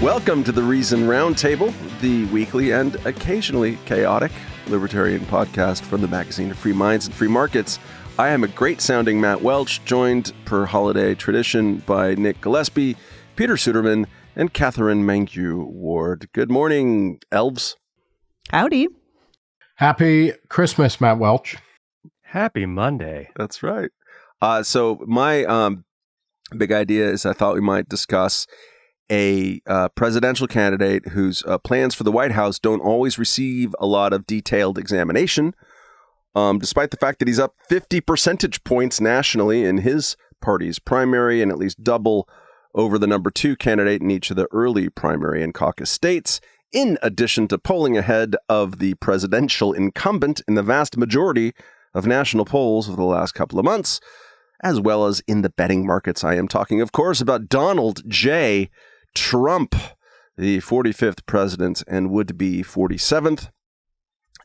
Welcome to the Reason Roundtable, the weekly and occasionally chaotic libertarian podcast from the magazine of free minds and free markets. I am a great-sounding Matt Welch, joined per holiday tradition by Nick Gillespie, Peter Suderman, and Katherine Mangu-Ward. Good morning, elves. Howdy. Happy Christmas, Matt Welch. Happy Monday. That's right. So my big idea is I thought we might discuss a presidential candidate whose plans for the White House don't always receive a lot of detailed examination, despite the fact that he's up 50 percentage points nationally in his party's primary and at least double over the number two candidate in each of the early primary and caucus states, in addition to polling ahead of the presidential incumbent in the vast majority of national polls over the last couple of months, as well as in the betting markets. I am talking, of course, about Donald J. Trump, the 45th president and would-be 47th.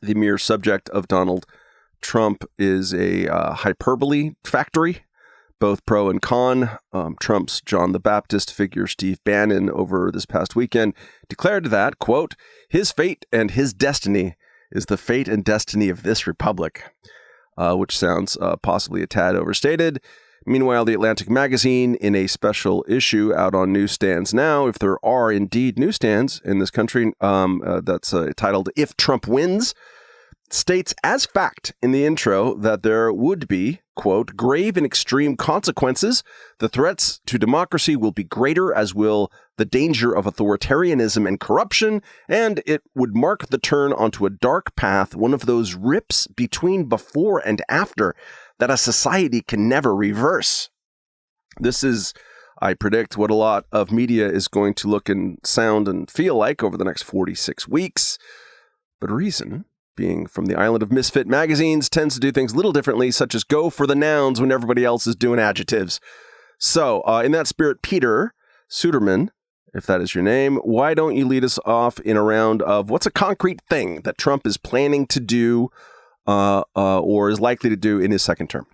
The mere subject of Donald Trump is a hyperbole factory, both pro and con. Trump's John the Baptist figure Steve Bannon over this past weekend declared that, quote, his fate and his destiny is the fate and destiny of this republic, which sounds possibly a tad overstated. Meanwhile, the Atlantic magazine, in a special issue out on newsstands now, if there are indeed newsstands in this country, that's titled If Trump Wins, states as fact in the intro that there would be, quote, grave and extreme consequences. The threats to democracy will be greater, as will the danger of authoritarianism and corruption, and it would mark the turn onto a dark path, one of those rips between before and after that a society can never reverse. This is, I predict, what a lot of media is going to look and sound and feel like over the next 46 weeks. But Reason, being from the island of misfit magazines, tends to do things a little differently, such as go for the nouns when everybody else is doing adjectives. So, in that spirit, Peter Suderman, if that is your name, why don't you lead us off in a round of what's a concrete thing that Trump is planning to do or is likely to do in his second term?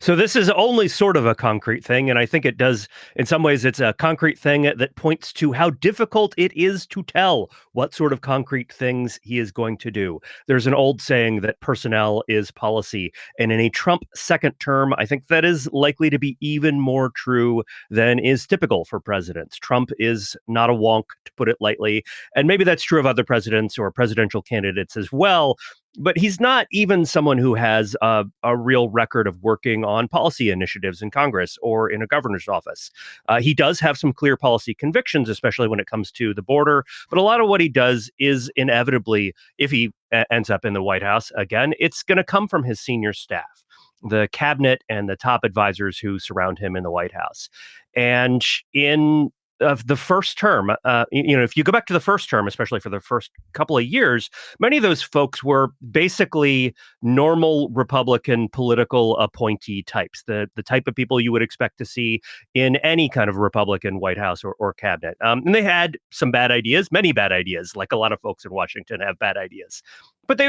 So this is only sort of a concrete thing, and I think it does, in some ways, it's a concrete thing that points to how difficult it is to tell what sort of concrete things he is going to do. There's an old saying that personnel is policy, and in a Trump second term, I think that is likely to be even more true than is typical for presidents. Trump is not a wonk, to put it lightly, and maybe that's true of other presidents or presidential candidates as well. But he's not even someone who has a real record of working on policy initiatives in Congress or in a governor's office. He does have some clear policy convictions, especially when it comes to the border. But a lot of what he does is inevitably, if he ends up in the White House again, it's going to come from his senior staff, the cabinet and the top advisors who surround him in the White House. And in of the first term, if you go back to the first term, especially for the first couple of years, many of those folks were basically normal Republican political appointee types, the type of people you would expect to see in any kind of Republican White House or cabinet. And they had some bad ideas, many bad ideas, like a lot of folks in Washington have bad ideas. But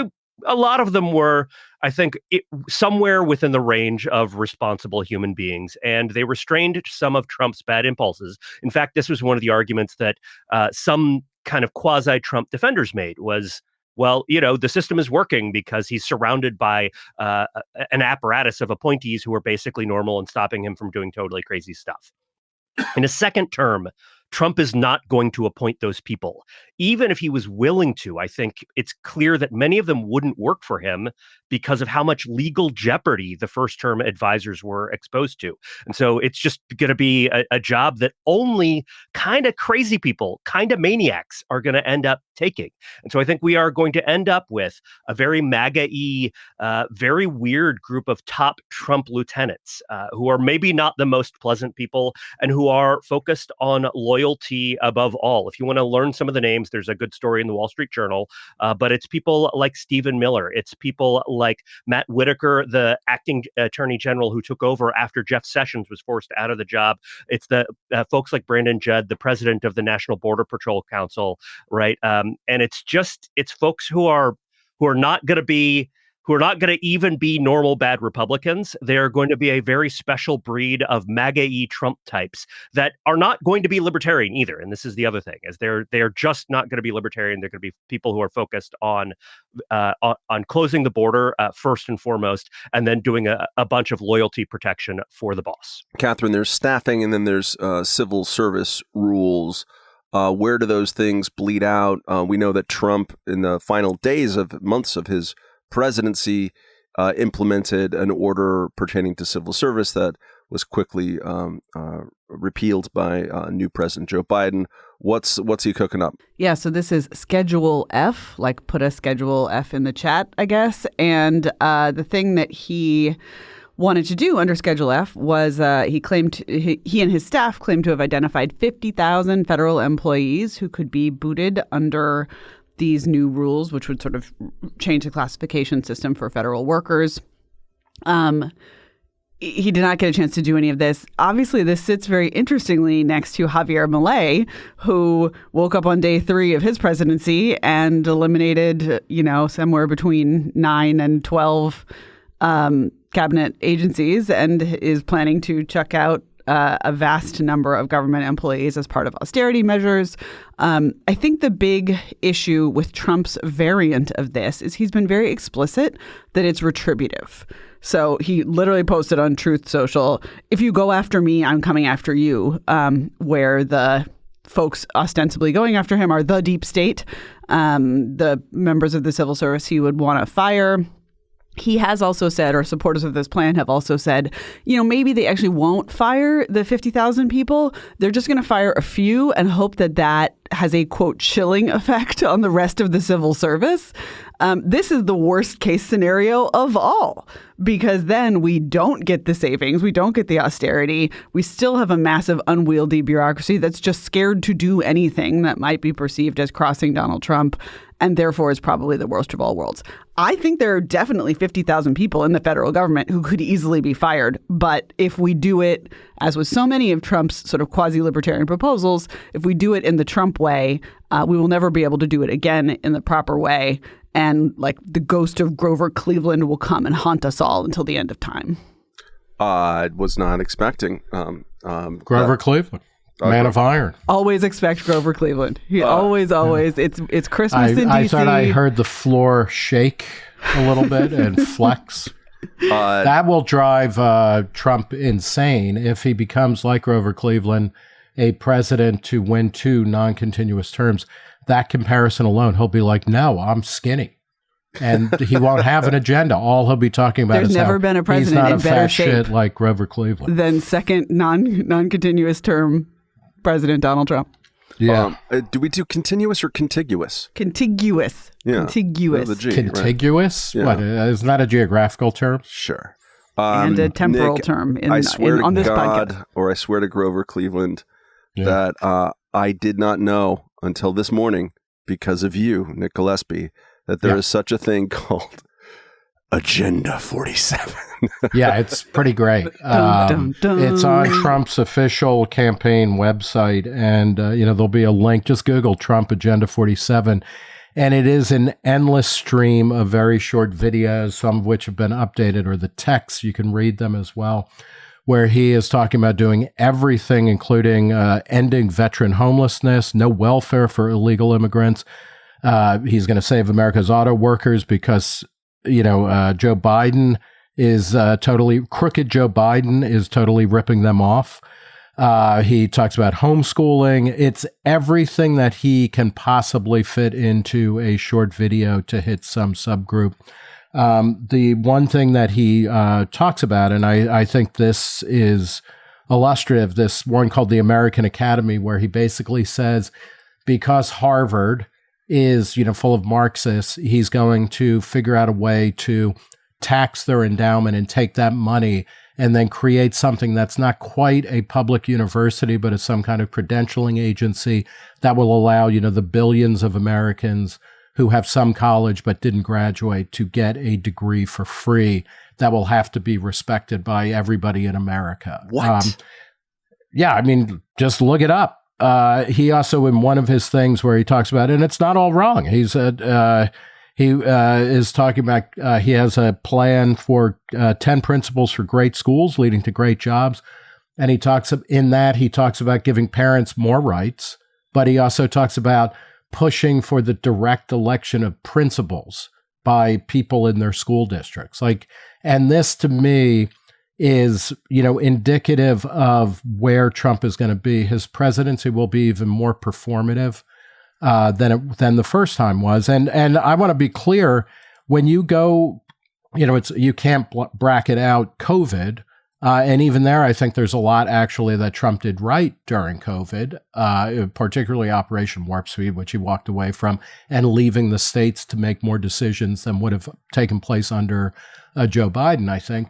a lot of them were, I think, somewhere within the range of responsible human beings, and they restrained some of Trump's bad impulses. In fact, this was one of the arguments that some kind of quasi-Trump defenders made was, well, the system is working because he's surrounded by an apparatus of appointees who are basically normal and stopping him from doing totally crazy stuff. In a second term, Trump is not going to appoint those people. Even if he was willing to, I think it's clear that many of them wouldn't work for him because of how much legal jeopardy the first-term advisors were exposed to. And so it's just going to be a job that only kind of crazy people, kind of maniacs are going to end up taking. And so I think we are going to end up with a very MAGA-y, very weird group of top Trump lieutenants who are maybe not the most pleasant people and who are focused on loyalty above all. If you want to learn some of the names, there's a good story in the Wall Street Journal, but it's people like Stephen Miller. It's people like Matt Whitaker, the acting attorney general who took over after Jeff Sessions was forced out of the job. It's the folks like Brandon Judd, the president of the National Border Patrol Council, right? And it's folks who are not going to be who are not going to even be normal bad Republicans. They're going to be a very special breed of MAGA-y Trump types that are not going to be libertarian either. And this is the other thing, is they're just not going to be libertarian. They're going to be people who are focused on closing the border first and foremost, and then doing a bunch of loyalty protection for the boss. Katherine, there's staffing and then there's civil service rules. Where do those things bleed out? We know that Trump, in the final months of his presidency, implemented an order pertaining to civil service that was quickly repealed by new President Joe Biden. What's he cooking up? Yeah, so this is Schedule F, like put a Schedule F in the chat, I guess. And the thing that he wanted to do under Schedule F was he and his staff claimed to have identified 50,000 federal employees who could be booted under these new rules, which would sort of change the classification system for federal workers. He did not get a chance to do any of this. Obviously, this sits very interestingly next to Javier Milei, who woke up on day 3 of his presidency and eliminated, somewhere between 9 and 12 cabinet agencies, and is planning to chuck out a vast number of government employees as part of austerity measures. I think the big issue with Trump's variant of this is he's been very explicit that it's retributive. So he literally posted on Truth Social, "If you go after me, I'm coming after you," where the folks ostensibly going after him are the deep state, the members of the civil service he would want to fire. He has also said, or supporters of this plan have also said, maybe they actually won't fire the 50,000 people. They're just going to fire a few and hope that that has a, quote, chilling effect on the rest of the civil service. This is the worst case scenario of all, because then we don't get the savings. We don't get the austerity. We still have a massive unwieldy bureaucracy that's just scared to do anything that might be perceived as crossing Donald Trump, and therefore is probably the worst of all worlds. I think there are definitely 50,000 people in the federal government who could easily be fired. But if we do it, as with so many of Trump's sort of quasi-libertarian proposals, if we do it in the Trump way, we will never be able to do it again in the proper way. And like the ghost of Grover Cleveland will come and haunt us all until the end of time. I was not expecting Grover Cleveland. Man of Iron. Always expect Grover Cleveland. He always. It's Christmas in D.C. I thought I heard the floor shake a little bit and flex. That will drive Trump insane if he becomes, like Grover Cleveland, a president to win 2 non-continuous terms. That comparison alone, he'll be like, "No, I'm skinny." And he won't have an agenda. All he'll be talking about is never been a president he's not in a better fat shape shit like Grover Cleveland. Than second non-continuous term President Donald Trump. Yeah. Do we do continuous or contiguous? Contiguous. Yeah. Contiguous. The G, contiguous? Right? What? Isn't that a geographical term? Sure. And a temporal Nick, term I swear on to this God, podcast. or I swear to Grover Cleveland, that I did not know until this morning, because of you, Nick Gillespie, that there is such a thing called Agenda 47. Yeah, it's pretty great. It's on Trump's official campaign website, and there'll be a link. Just Google Trump Agenda 47, and it is an endless stream of very short videos, some of which have been updated, or the texts. You can read them as well, where he is talking about doing everything, including ending veteran homelessness, no welfare for illegal immigrants. He's going to save America's auto workers because Joe Biden is crooked Joe Biden is totally ripping them off. He talks about homeschooling. It's everything that he can possibly fit into a short video to hit some subgroup. The one thing that he talks about, and I think this is illustrative, this one called the American Academy, where he basically says, because Harvard is, full of Marxists, he's going to figure out a way to tax their endowment and take that money and then create something that's not quite a public university, but is some kind of credentialing agency that will allow, the billions of Americans who have some college but didn't graduate to get a degree for free that will have to be respected by everybody in America. What? Just look it up. He also, in one of his things where he talks about, and it's not all wrong, he He is talking about he has a plan for 10 principles for great schools leading to great jobs. And he talks about giving parents more rights, but he also talks about pushing for the direct election of principals by people in their school districts. And this to me is, indicative of where Trump is going to be. His presidency will be even more performative than the first time was. And I want to be clear, when you go, you can't bracket out COVID. And even there, I think there's a lot actually that Trump did right during COVID, particularly Operation Warp Speed, which he walked away from, and leaving the states to make more decisions than would have taken place under Joe Biden, I think.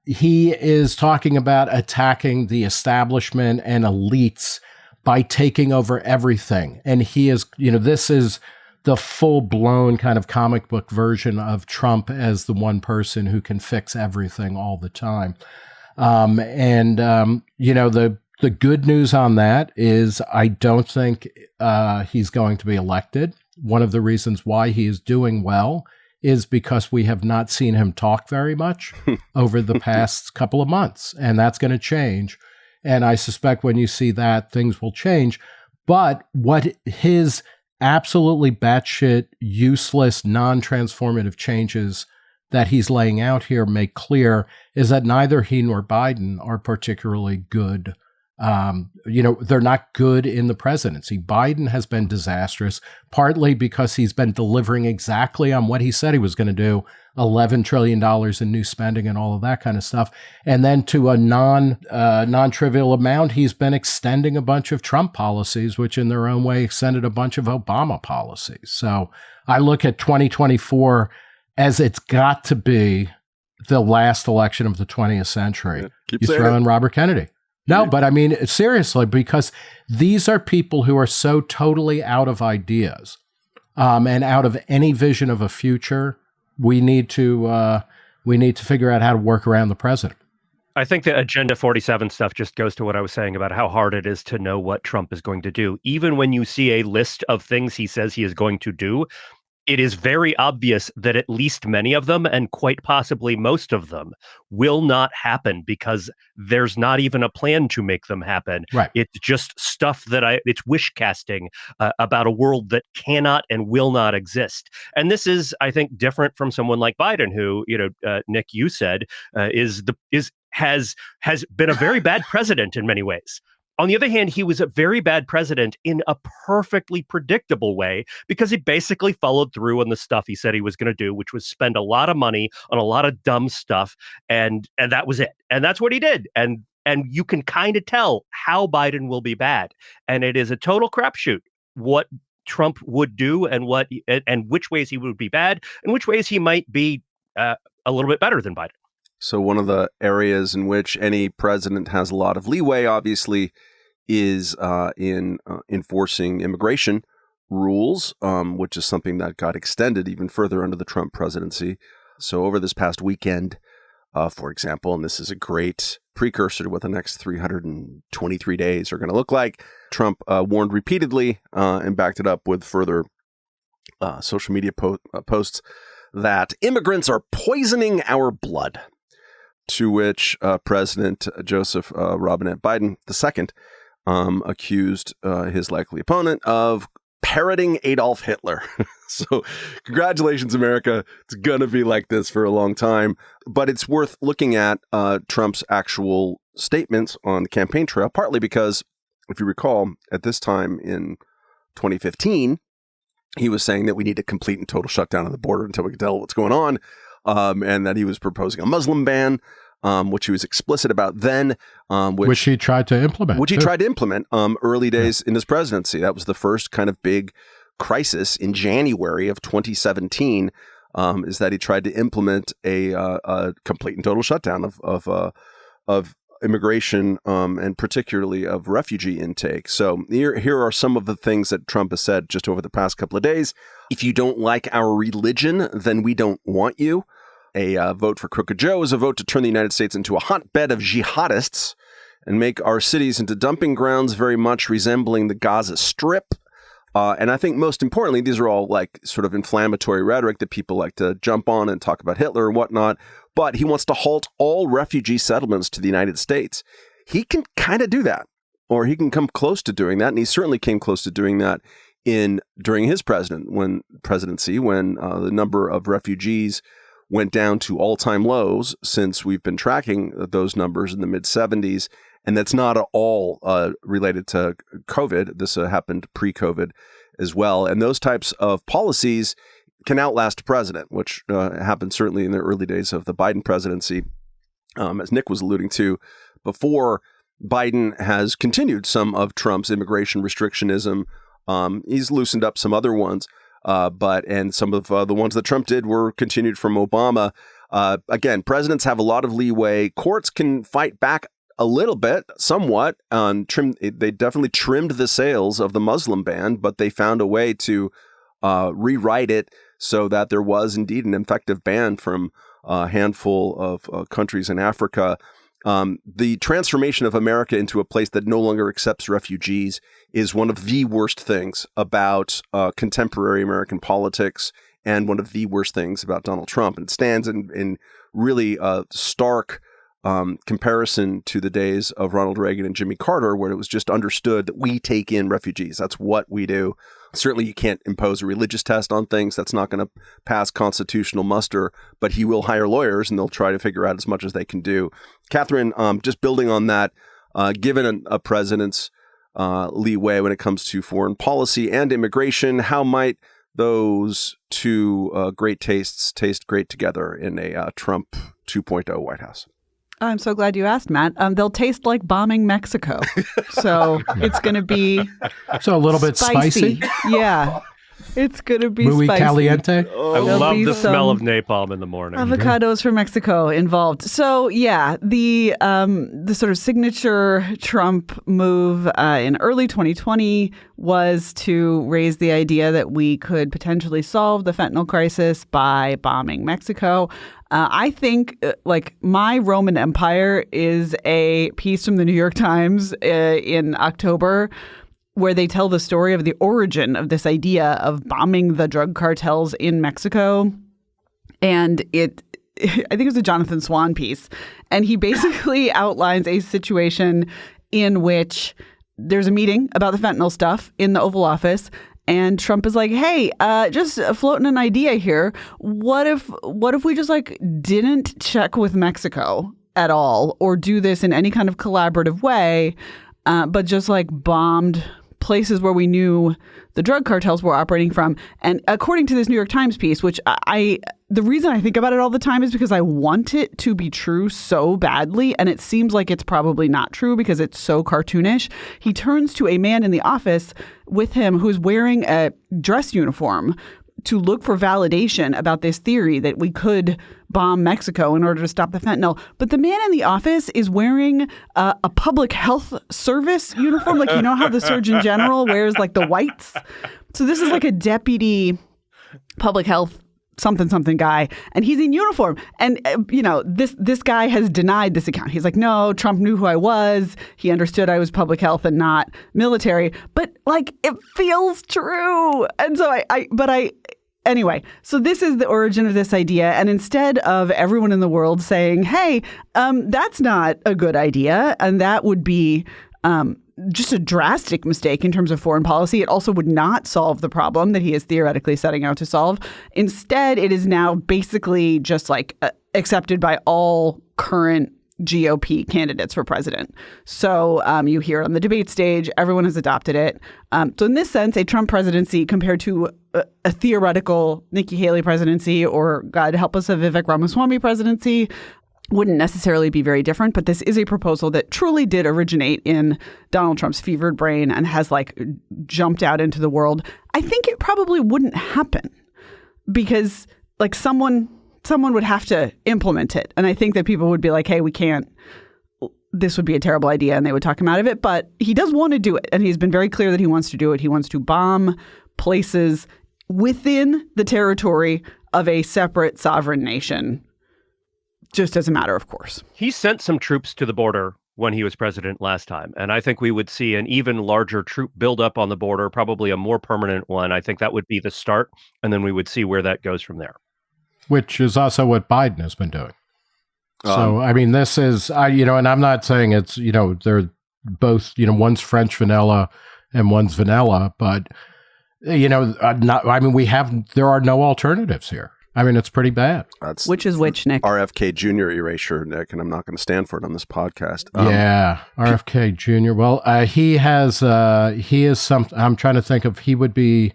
He is talking about attacking the establishment and elites by taking over everything. And he is, this is the full-blown kind of comic book version of Trump as the one person who can fix everything all the time. The good news on that is I don't think he's going to be elected. One of the reasons why he is doing well is because we have not seen him talk very much over the past couple of months, and that's going to change. And I suspect when you see that, things will change. But what his absolutely batshit useless, non-transformative changes that he's laying out here make clear is that neither he nor Biden are particularly good. They're not good in the presidency. Biden has been disastrous, partly because he's been delivering exactly on what he said he was going to do, $11 trillion in new spending and all of that kind of stuff. And then to a non-trivial amount, he's been extending a bunch of Trump policies, which in their own way extended a bunch of Obama policies. So I look at 2024 as it's got to be the last election of the 20th century. Yeah, you throw in Robert Kennedy. No, but I mean, seriously, because these are people who are so totally out of ideas and out of any vision of a future. We need to figure out how to work around the president. I think the Agenda 47 stuff just goes to what I was saying about how hard it is to know what Trump is going to do. Even when you see a list of things he says he is going to do, it is very obvious that at least many of them, and quite possibly most of them, will not happen because there's not even a plan to make them happen. Right. It's just stuff it's wish casting about a world that cannot and will not exist. And this is, I think, different from someone like Biden, who, Nick, you said, has been a very bad president in many ways. On the other hand, he was a very bad president in a perfectly predictable way because he basically followed through on the stuff he said he was going to do, which was spend a lot of money on a lot of dumb stuff. And that was it. And that's what he did. And you can kind of tell how Biden will be bad. And it is a total crapshoot what Trump would do and which ways he would be bad and which ways he might be a little bit better than Biden. So one of the areas in which any president has a lot of leeway, obviously, is in enforcing immigration rules, which is something that got extended even further under the Trump presidency. So over this past weekend, for example, and this is a great precursor to what the next 323 days are going to look like, Trump warned repeatedly and backed it up with further social media posts that immigrants are poisoning our blood. To which President Joseph Robinette Biden II accused his likely opponent of parroting Adolf Hitler. So congratulations, America. It's going to be like this for a long time. But it's worth looking at Trump's actual statements on the campaign trail, partly because, if you recall, at this time in 2015, he was saying that we need a complete and total shutdown of the border until we can tell what's going on. And that he was proposing a Muslim ban, which he was explicit about then. Which he tried to implement. Early days in his presidency. That was the first kind of big crisis in January of 2017, is that he tried to implement a complete and total shutdown of immigration and particularly of refugee intake. So here are some of the things that Trump has said just over the past couple of days. If you don't like our religion, then we don't want you. A vote for Crooked Joe is a vote to turn the United States into a hotbed of jihadists and make our cities into dumping grounds very much resembling the Gaza Strip. And I think most importantly, these are all like sort of inflammatory rhetoric that people like to jump on and talk about Hitler and whatnot. But he wants to halt all refugee settlements to the United States. He can kind of do that, or he can come close to doing that. And he certainly came close to doing that during his presidency, when the number of refugees went down to all-time lows since we've been tracking those numbers in the mid-70s. And that's not at all related to COVID. This happened pre-COVID as well. And those types of policies can outlast a president, which happened certainly in the early days of the Biden presidency, as Nick was alluding to before. Biden has continued some of Trump's immigration restrictionism. He's loosened up some other ones. And some of the ones that Trump did were continued from Obama. Again, presidents have a lot of leeway. Courts can fight back a little bit, somewhat. They definitely trimmed the sails of the Muslim ban, but they found a way to rewrite it so that there was indeed an effective ban from a handful of countries in Africa. The transformation of America into a place that no longer accepts refugees is one of the worst things about contemporary American politics, and one of the worst things about Donald Trump. And it stands in really stark comparison to the days of Ronald Reagan and Jimmy Carter, where it was just understood that we take in refugees. That's what we do. Certainly, you can't impose a religious test on things. That's not going to pass constitutional muster, but he will hire lawyers and they'll try to figure out as much as they can do. Katherine, just building on that, given a president's leeway when it comes to foreign policy and immigration, how might those two great tastes taste great together in a Trump 2.0 White House? I'm so glad you asked, Matt. They'll taste like bombing Mexico. So it's going to be a little bit spicy. Yeah. It's going to be Muy spicy. caliente. I love the smell of napalm in the morning. Avocados from Mexico involved. So yeah, the sort of signature Trump move in early 2020 was to raise the idea that we could potentially solve the fentanyl crisis by bombing Mexico. I think My Roman Empire is a piece from the New York Times in October, where they tell the story of the origin of this idea of bombing the drug cartels in Mexico. And I think it was a Jonathan Swan piece. And he basically outlines a situation in which there's a meeting about the fentanyl stuff in the Oval Office. And Trump is like, hey, just floating an idea here. What if we just didn't check with Mexico at all, or do this in any kind of collaborative way, but just bombed places where we knew the drug cartels were operating from? And according to this New York Times piece, which the reason I think about it all the time is because I want it to be true so badly, and it seems like it's probably not true because it's so cartoonish. He turns to a man in the office with him who's wearing a dress uniform to look for validation about this theory that we could bomb Mexico in order to stop the fentanyl. But the man in the office is wearing a public health service uniform. You know how the Surgeon General wears the whites? So this is a deputy public health something guy, and he's in uniform. And this guy has denied this account. He's like, no, Trump knew who I was. He understood I was public health and not military. But it feels true. And so anyway, so this is the origin of this idea. And instead of everyone in the world saying, hey, that's not a good idea, and that would be just a drastic mistake in terms of foreign policy, it also would not solve the problem that he is theoretically setting out to solve. Instead, it is now basically just accepted by all current GOP candidates for president. So you hear it on the debate stage, everyone has adopted it. So in this sense, a Trump presidency compared to a theoretical Nikki Haley presidency, or God help us, a Vivek Ramaswamy presidency, wouldn't necessarily be very different. But this is a proposal that truly did originate in Donald Trump's fevered brain and has jumped out into the world. I think it probably wouldn't happen because someone would have to implement it. And I think that people would be like, hey, we can't, this would be a terrible idea. And they would talk him out of it. But he does want to do it. And he's been very clear that he wants to do it. He wants to bomb places within the territory of a separate sovereign nation, just as a matter of course. He sent some troops to the border when he was president last time. And I think we would see an even larger troop buildup on the border, probably a more permanent one. I think that would be the start. And then we would see where that goes from there. Which is also what Biden has been doing. So, I mean, this is, and I'm not saying it's, they're both, one's French vanilla and one's vanilla, but, there are no alternatives here. I mean, it's pretty bad. Which is which, Nick? RFK Jr. erasure, Nick, and I'm not going to stand for it on this podcast. RFK Jr. Well, he is something, I'm trying to think of, he would be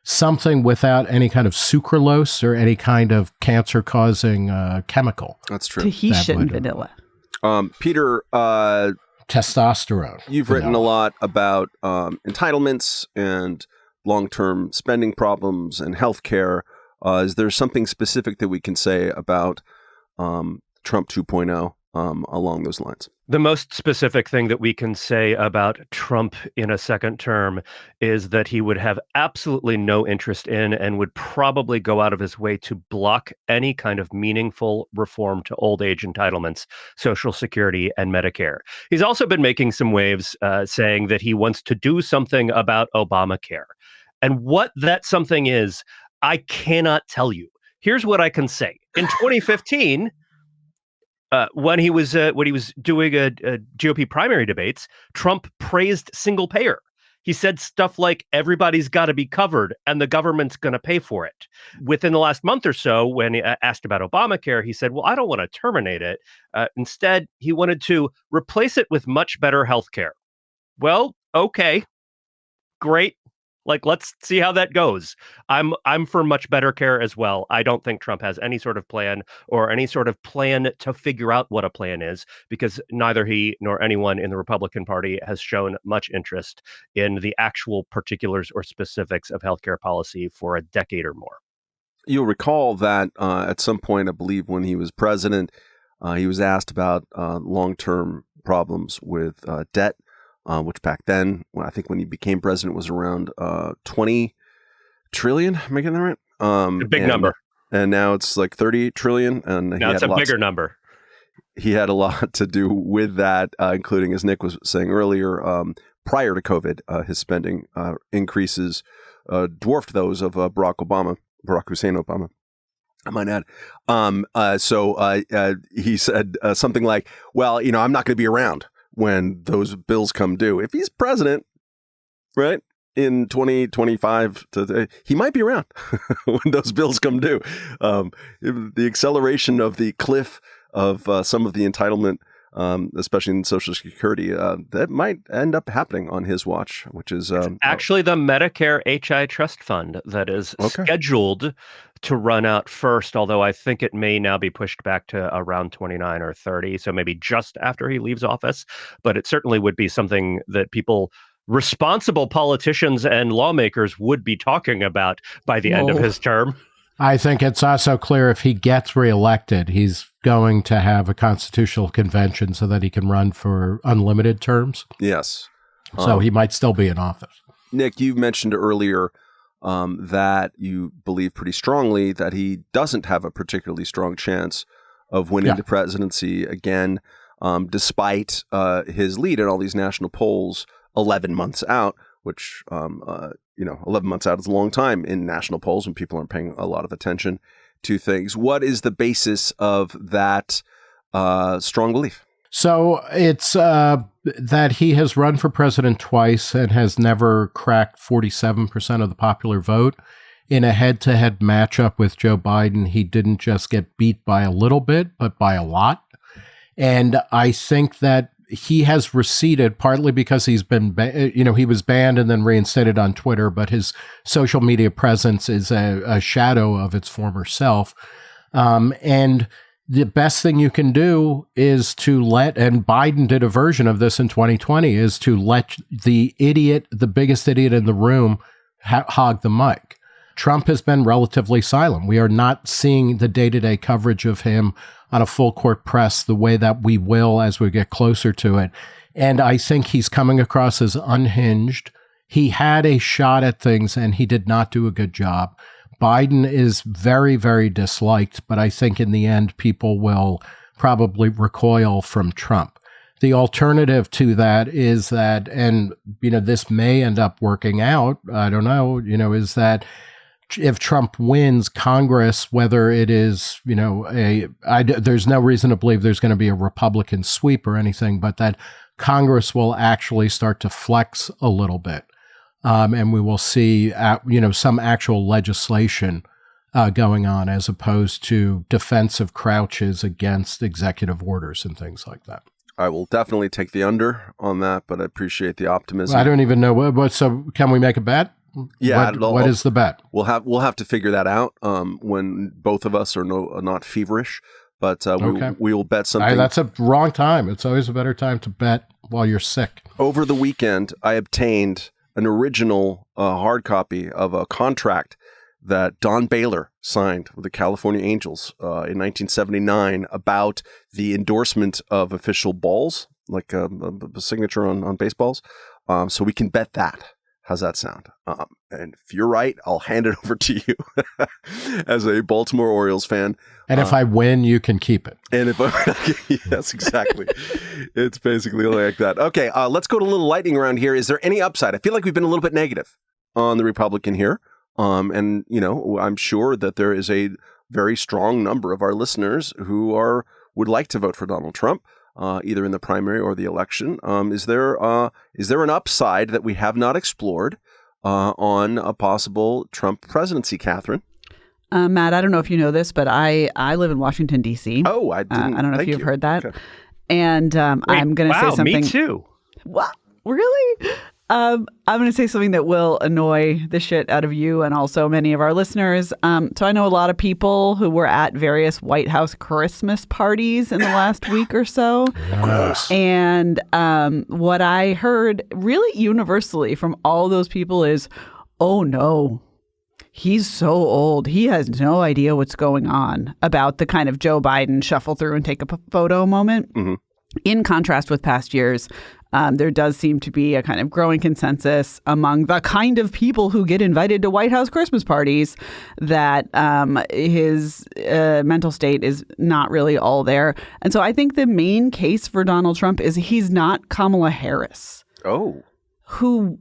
something without any kind of sucralose or any kind of cancer-causing chemical. That's true. Tahitian vanilla. Peter, testosterone. You've written a lot about entitlements and long-term spending problems and healthcare. Is there something specific that we can say about Trump 2.0 along those lines? The most specific thing that we can say about Trump in a second term is that he would have absolutely no interest in and would probably go out of his way to block any kind of meaningful reform to old age entitlements, Social Security, and Medicare. He's also been making some waves saying that he wants to do something about Obamacare. And what that something is, I cannot tell you. Here's what I can say. In 2015, when he was doing a GOP primary debates, Trump praised single payer. He said stuff like everybody's got to be covered and the government's going to pay for it. Within the last month or so, when asked about Obamacare, he said, well, I don't want to terminate it. Instead, he wanted to replace it with much better health care. Well, okay, great. Like, let's see how that goes. I'm for much better care as well. I don't think Trump has any sort of plan or any sort of plan to figure out what a plan is, because neither he nor anyone in the Republican Party has shown much interest in the actual particulars or specifics of healthcare policy for a decade or more. You'll recall that at some point, I believe when he was president, he was asked about long-term problems with debt. Which back then, I think when he became president, was around 20 trillion. Am I getting that right? A big number. And now it's like 38 trillion. And now it's a bigger number. He had a lot to do with that, including, as Nick was saying earlier, prior to COVID, his spending increases dwarfed those of Barack Hussein Obama. I might add. So he said something like, well, I'm not going to be around when those bills come due. If he's president, right, in 2025, he might be around when those bills come due. The acceleration of the cliff of some of the entitlement, especially in Social Security, that might end up happening on his watch, which is actually the Medicare HI Trust Fund that is scheduled to run out first, although I think it may now be pushed back to around 29 or 30, so maybe just after he leaves office. But it certainly would be something that responsible politicians and lawmakers would be talking about by the end of his term. I think it's also clear if he gets reelected, he's going to have a constitutional convention so that he can run for unlimited terms. Yes. So he might still be in office. Nick, you mentioned earlier that you believe pretty strongly that he doesn't have a particularly strong chance of winning the presidency again, despite his lead in all these national polls 11 months out, which, 11 months out is a long time in national polls when people aren't paying a lot of attention to things. What is the basis of that strong belief? So it's that he has run for president twice and has never cracked 47% of the popular vote. In a head-to-head matchup with Joe Biden, he didn't just get beat by a little bit, but by a lot. And I think that he has receded partly because he's been, he was banned and then reinstated on Twitter, but his social media presence is a shadow of its former self. And the best thing you can do is to and Biden did a version of this in 2020, is to let the biggest idiot in the room, hog the mic. Trump has been relatively silent. We are not seeing the day-to-day coverage of him on a full court press the way that we will as we get closer to it. And I think he's coming across as unhinged. He had a shot at things and he did not do a good job. Biden is very, very disliked, but I think in the end, people will probably recoil from Trump. The alternative to that is that, and, this may end up working out, I don't know, is that if Trump wins Congress, whether it is, there's no reason to believe there's going to be a Republican sweep or anything, but that Congress will actually start to flex a little bit. And we will see, some actual legislation going on as opposed to defensive crouches against executive orders and things like that. I will definitely take the under on that, but I appreciate the optimism. I don't even know what. So can we make a bet? Yeah. What is the bet? We'll have to figure that out when both of us are not feverish. But we will bet something. That's a wrong time. It's always a better time to bet while you're sick. Over the weekend, I obtained an original hard copy of a contract that Don Baylor signed with the California Angels in 1979 about the endorsement of official balls, like a signature on baseballs. So we can bet that. How's that sound? And if you're right, I'll hand it over to you as a Baltimore Orioles fan. And if I win, you can keep it. And if yes, exactly. It's basically like that. Okay, let's go to a little lightning round here. Is there any upside? I feel like we've been a little bit negative on the Republican here. And, I'm sure that there is a very strong number of our listeners who would like to vote for Donald Trump, either in the primary or the election. Is there an upside that we have not explored on a possible Trump presidency, Katherine? Matt, I don't know if you know this, but I live in Washington, D.C. Oh, I didn't. I don't know if you've heard that. Okay. And I'm going to say something. Me too. What? Really? I'm going to say something that will annoy the shit out of you and also many of our listeners. So I know a lot of people who were at various White House Christmas parties in the last week or so. Yes. And what I heard really universally from all those people is, oh, no, he's so old. He has no idea what's going on about the kind of Joe Biden shuffle through and take a photo moment. Mm-hmm. In contrast with past years, there does seem to be a kind of growing consensus among the kind of people who get invited to White House Christmas parties that his mental state is not really all there. And so I think the main case for Donald Trump is he's not Kamala Harris. Oh. Who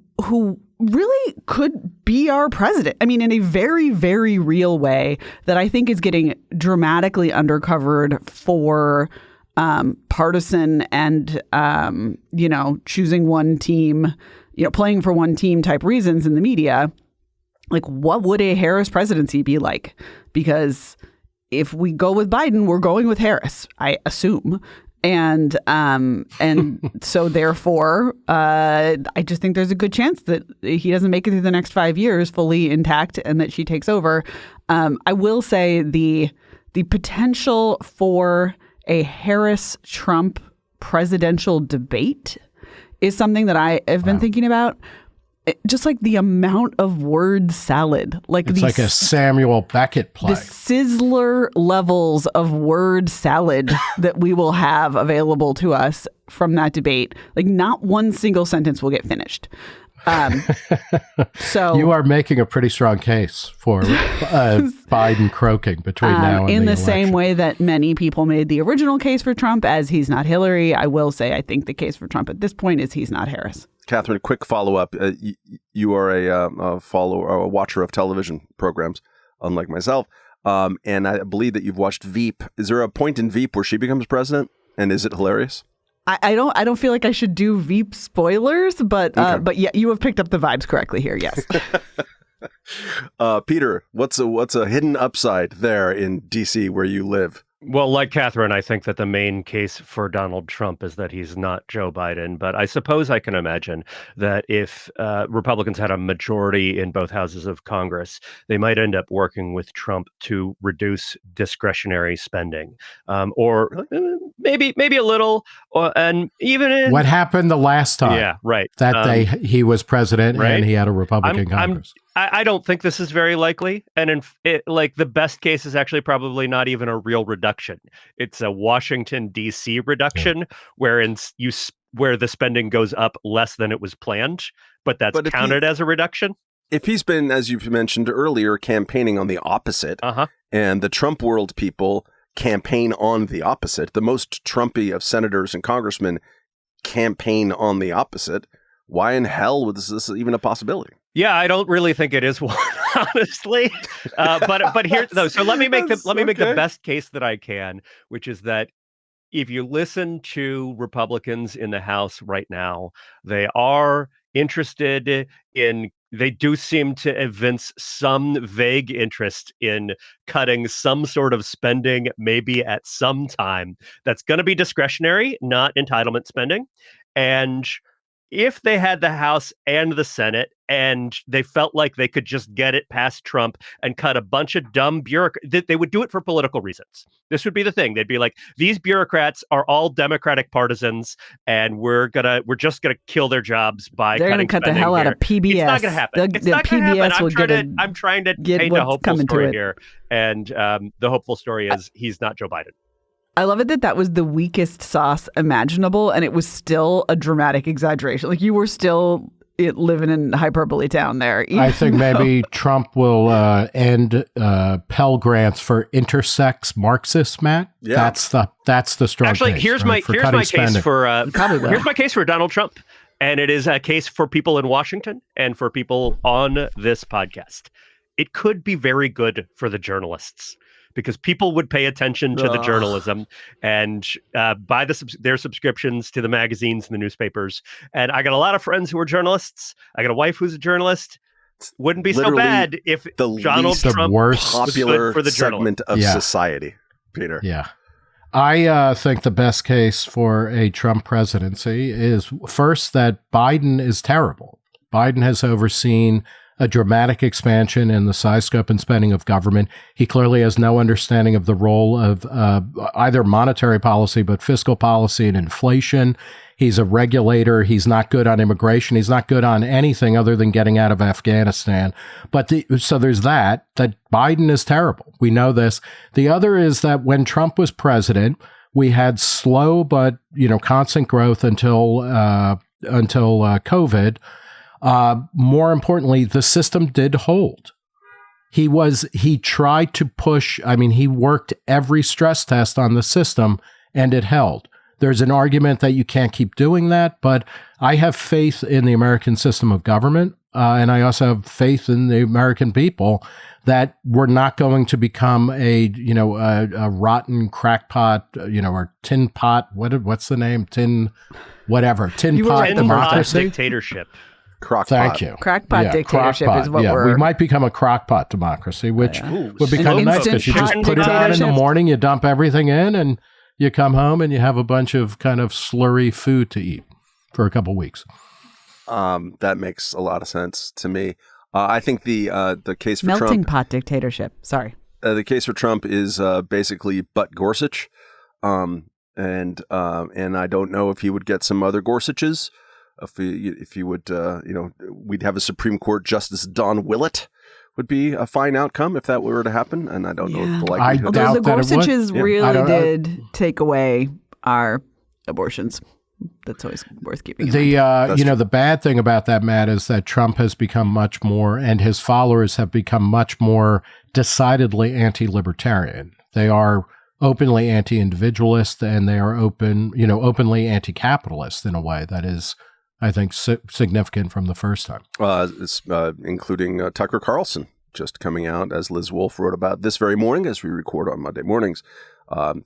really could be our president. I mean, in a very, very real way that I think is getting dramatically undercovered for partisan and, choosing one team, playing for one team type reasons in the media. Like, what would a Harris presidency be like? Because if we go with Biden, we're going with Harris, I assume. And so therefore, I just think there's a good chance that he doesn't make it through the next 5 years fully intact and that she takes over. I will say the potential for a Harris-Trump presidential debate is something that I have been thinking about. Just like the amount of word salad. It's like a Samuel Beckett play. The Sizzler levels of word salad that we will have available to us from that debate. Like not one single sentence will get finished. So you are making a pretty strong case for Biden croaking between now and in the election. same way that many people made the original case for Trump as he's not Hillary. I will say I think the case for Trump at this point is he's not Harris. Katherine, quick follow-up. You are a follower or a watcher of television programs, unlike myself, and I believe that you've watched Veep. Is there a point in Veep where she becomes president, and is it hilarious? I don't feel like I should do Veep spoilers, but yeah, you have picked up the vibes correctly here. Yes. Peter, what's a hidden upside there in DC where you live? Well, like Katherine, I think that the main case for Donald Trump is that he's not Joe Biden. But I suppose I can imagine that if Republicans had a majority in both houses of Congress, they might end up working with Trump to reduce discretionary spending, or maybe a little, and even what happened the last time. Yeah, right. That he was president and he had a Republican Congress. I don't think this is very likely. And the best case is actually probably not even a real reduction. It's a Washington, D.C. reduction where the spending goes up less than it was planned, but that's counted as a reduction. If he's been, as you've mentioned earlier, campaigning on the opposite, and the Trump world people campaign on the opposite, the most Trumpy of senators and congressmen campaign on the opposite, why in hell was this even a possibility? Yeah, I don't really think it is one, honestly. But here, though, so let me make the best case that I can, which is that if you listen to Republicans in the House right now, they are interested in, they do seem to evince some vague interest in cutting some sort of spending, maybe at some time. That's going to be discretionary, not entitlement spending. And if they had the House and the Senate and they felt like they could just get it past Trump and cut a bunch of dumb bureaucrats, they would do it for political reasons. This would be the thing. They'd be like, these bureaucrats are all Democratic partisans, and we're just gonna kill their jobs by they're gonna cut the hell out of PBS. It's not gonna happen. It's not gonna happen. I'm trying to paint a hopeful story here, and the hopeful story is he's not Joe Biden. I love it that was the weakest sauce imaginable, and it was still a dramatic exaggeration. Like, you were still living in hyperbole town there. I think maybe Trump will end Pell Grants for intersex Marxists, Matt. Yeah. That's the strong Actually, case. Here's my case for Donald Trump. And it is a case for people in Washington and for people on this podcast. It could be very good for the journalists, because people would pay attention to the journalism and buy their subscriptions to the magazines and the newspapers. And I got a lot of friends who are journalists. I got a wife who's a journalist. Wouldn't be so bad if Donald Trump was popular for the segment of society, Peter. Yeah. I think the best case for a Trump presidency is, first, that Biden is terrible. Biden has overseen a dramatic expansion in the size, scope, and spending of government. He clearly has no understanding of the role of either monetary policy, but fiscal policy and inflation. He's a regulator. He's not good on immigration. He's not good on anything other than getting out of Afghanistan. So there's that Biden is terrible. We know this. The other is that when Trump was president, we had slow but constant growth until COVID. More importantly, the system did hold. He tried to push. He worked every stress test on the system, and it held. There's an argument that you can't keep doing that, but I have faith in the American system of government, and I also have faith in the American people that we're not going to become a rotten crackpot, or tin pot. What's the name? Tin pot democracy. Dictatorship. Thank you. Crackpot dictatorship is what we're... We might become a crackpot democracy, which would be kind of nice, because you just put it on in the morning, you dump everything in, and you come home and you have a bunch of kind of slurry food to eat for a couple of weeks. That makes a lot of sense to me. I think the case for melting Trump... pot dictatorship. Sorry. The case for Trump is basically butt Gorsuch. And I don't know if he would get some other Gorsuches. If he would, we'd have a Supreme Court Justice Don Willett would be a fine outcome if that were to happen. And I don't know if the likelihood. Although the Gorsuches really did take away our abortions. That's always worth keeping in mind. The bad thing about that, Matt, is that Trump has become much more, and his followers have become much more decidedly anti-libertarian. They are openly anti-individualist, and they are openly anti-capitalist in a way that is, I think, significant from the first time. Including Tucker Carlson just coming out, as Liz Wolfe wrote about this very morning as we record on Monday mornings.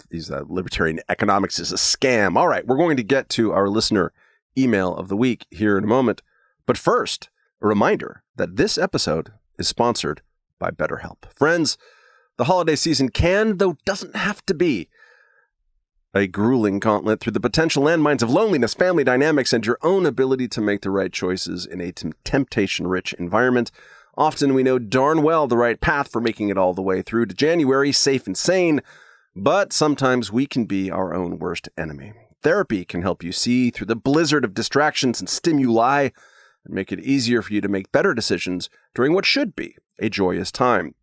He's libertarian economics is a scam. All right, we're going to get to our listener email of the week here in a moment. But first, a reminder that this episode is sponsored by BetterHelp. Friends, the holiday season can, though doesn't have to be, a grueling gauntlet through the potential landmines of loneliness, family dynamics, and your own ability to make the right choices in a temptation-rich environment. Often we know darn well the right path for making it all the way through to January, safe and sane, but sometimes we can be our own worst enemy. Therapy can help you see through the blizzard of distractions and stimuli and make it easier for you to make better decisions during what should be a joyous time.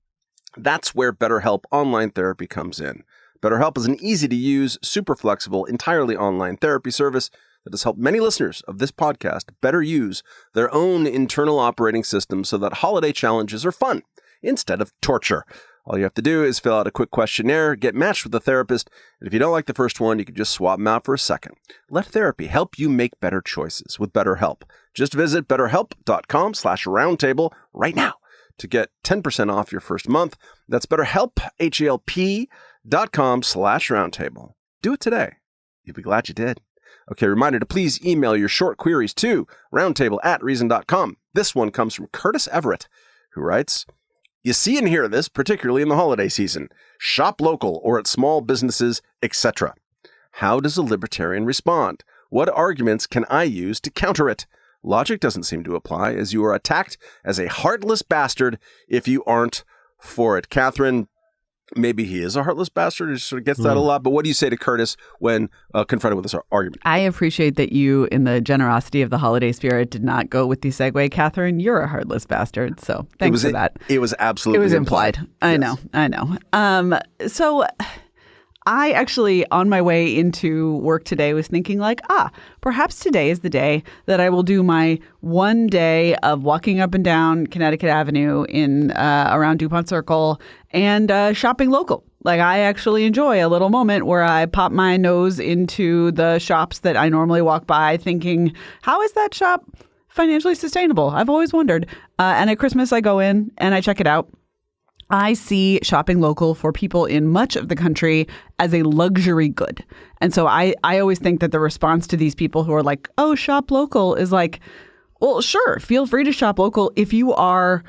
That's where BetterHelp Online Therapy comes in. BetterHelp is an easy-to-use, super flexible, entirely online therapy service that has helped many listeners of this podcast better use their own internal operating system so that holiday challenges are fun instead of torture. All you have to do is fill out a quick questionnaire, get matched with a therapist, and if you don't like the first one, you can just swap them out for a second. Let therapy help you make better choices with BetterHelp. Just visit betterhelp.com/roundtable right now to get 10% off your first month. That's BetterHelp, HELP.com/roundtable. Do it today. You'll be glad you did. Okay, reminder to please email your short queries to roundtable@reason.com. This one comes from Curtis Everett, who writes, "You see and hear this, particularly in the holiday season. Shop local or at small businesses, etc. How does a libertarian respond? What arguments can I use to counter it? Logic doesn't seem to apply, as you are attacked as a heartless bastard if you aren't for it." Katherine, maybe he is a heartless bastard. He sort of gets that a lot. But what do you say to Curtis when confronted with this argument? I appreciate that you, in the generosity of the holiday spirit, did not go with the segue. Katherine, you're a heartless bastard. So thanks for that. It was absolutely It was implied. I know. So I actually, on my way into work today, was thinking like, perhaps today is the day that I will do my one day of walking up and down Connecticut Avenue in around DuPont Circle and shopping local. Like, I actually enjoy a little moment where I pop my nose into the shops that I normally walk by thinking, how is that shop financially sustainable? I've always wondered. And at Christmas, I go in and I check it out. I see shopping local for people in much of the country as a luxury good. And so I always think that the response to these people who are like, oh, shop local is like, well, sure, feel free to shop local if you are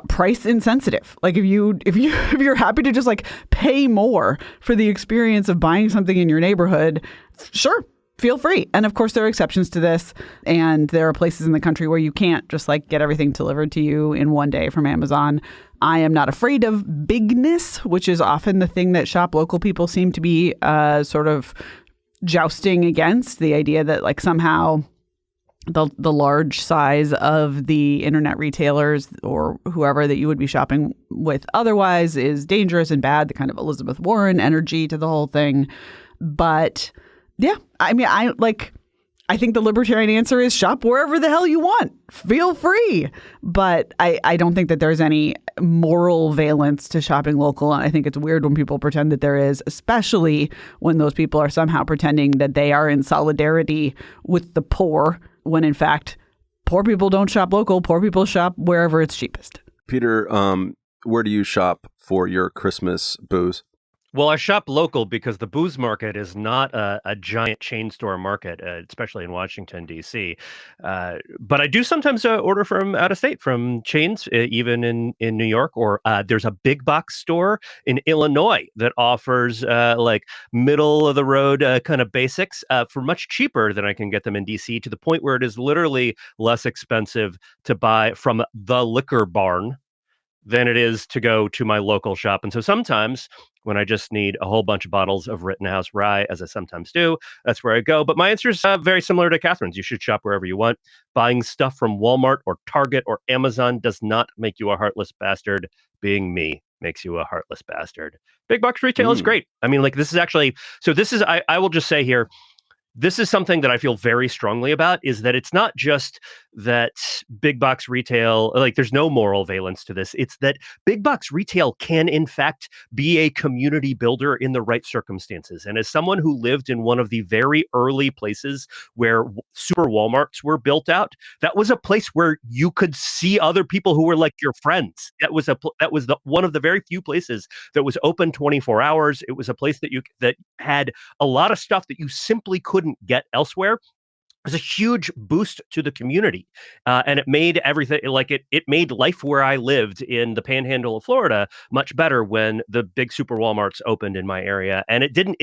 price insensitive. Like if you're happy to just like pay more for the experience of buying something in your neighborhood, sure. Feel free. And of course, there are exceptions to this. And there are places in the country where you can't just like get everything delivered to you in one day from Amazon. I am not afraid of bigness, which is often the thing that shop local people seem to be sort of jousting against. The idea that like somehow the large size of the internet retailers or whoever that you would be shopping with otherwise is dangerous and bad, the kind of Elizabeth Warren energy to the whole thing. But yeah, I mean, I think the libertarian answer is shop wherever the hell you want. Feel free. But I don't think that there's any moral valence to shopping local. And I think it's weird when people pretend that there is, especially when those people are somehow pretending that they are in solidarity with the poor, when in fact, poor people don't shop local. Poor people shop wherever it's cheapest. Peter, where do you shop for your Christmas booze? Well, I shop local because the booze market is not a giant chain store market, especially in Washington, D.C. But I do sometimes order from out of state, from chains, even in New York. Or there's a big box store in Illinois that offers like middle of the road kind of basics for much cheaper than I can get them in D.C., to the point where it is literally less expensive to buy from the liquor barn than it is to go to my local shop. And so sometimes when I just need a whole bunch of bottles of Rittenhouse Rye, as I sometimes do, that's where I go. But my answer is very similar to Katherine's. You should shop wherever you want. Buying stuff from Walmart or Target or Amazon does not make you a heartless bastard. Being me makes you a heartless bastard. Big box retail is great. I mean, like, this is actually, so this is, I will just say here, this is something that I feel very strongly about, is that it's not just that big box retail, like there's no moral valence to this. It's that big box retail can, in fact, be a community builder in the right circumstances. And as someone who lived in one of the very early places where super Walmarts were built out, that was a place where you could see other people who were like your friends. That was one of the very few places that was open 24 hours. It was a place that had a lot of stuff that you simply couldn't get elsewhere. It was a huge boost to the community. And it made everything, like it made life where I lived in the panhandle of Florida much better when the big super Walmarts opened in my area. And it didn't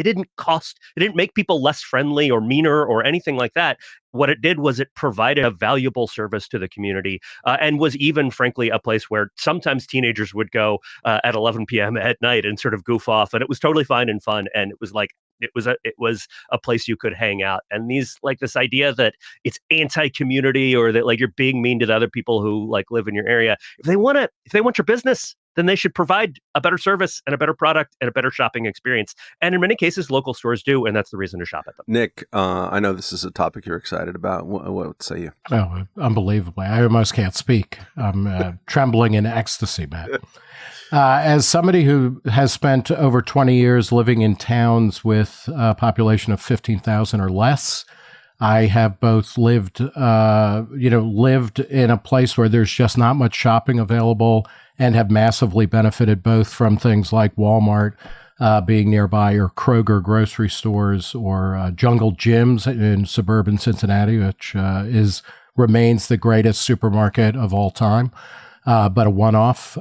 make people less friendly or meaner or anything like that. What it did was it provided a valuable service to the community, and was even, frankly, a place where sometimes teenagers would go at 11 p.m. at night and sort of goof off. And it was totally fine and fun. And it was like, it was a place you could hang out. And this idea that it's anti-community or that like you're being mean to the other people who like live in your area, if they want your business, then they should provide a better service and a better product and a better shopping experience. And in many cases, local stores do, and that's the reason to shop at them. Nick, I know this is a topic you're excited about. What say you? Oh, unbelievably. I almost can't speak. I'm trembling in ecstasy, Matt. As somebody who has spent over 20 years living in towns with a population of 15,000 or less, I have both lived in a place where there's just not much shopping available and have massively benefited both from things like Walmart being nearby or Kroger grocery stores or Jungle Gyms in suburban Cincinnati, which remains the greatest supermarket of all time, but a one-off.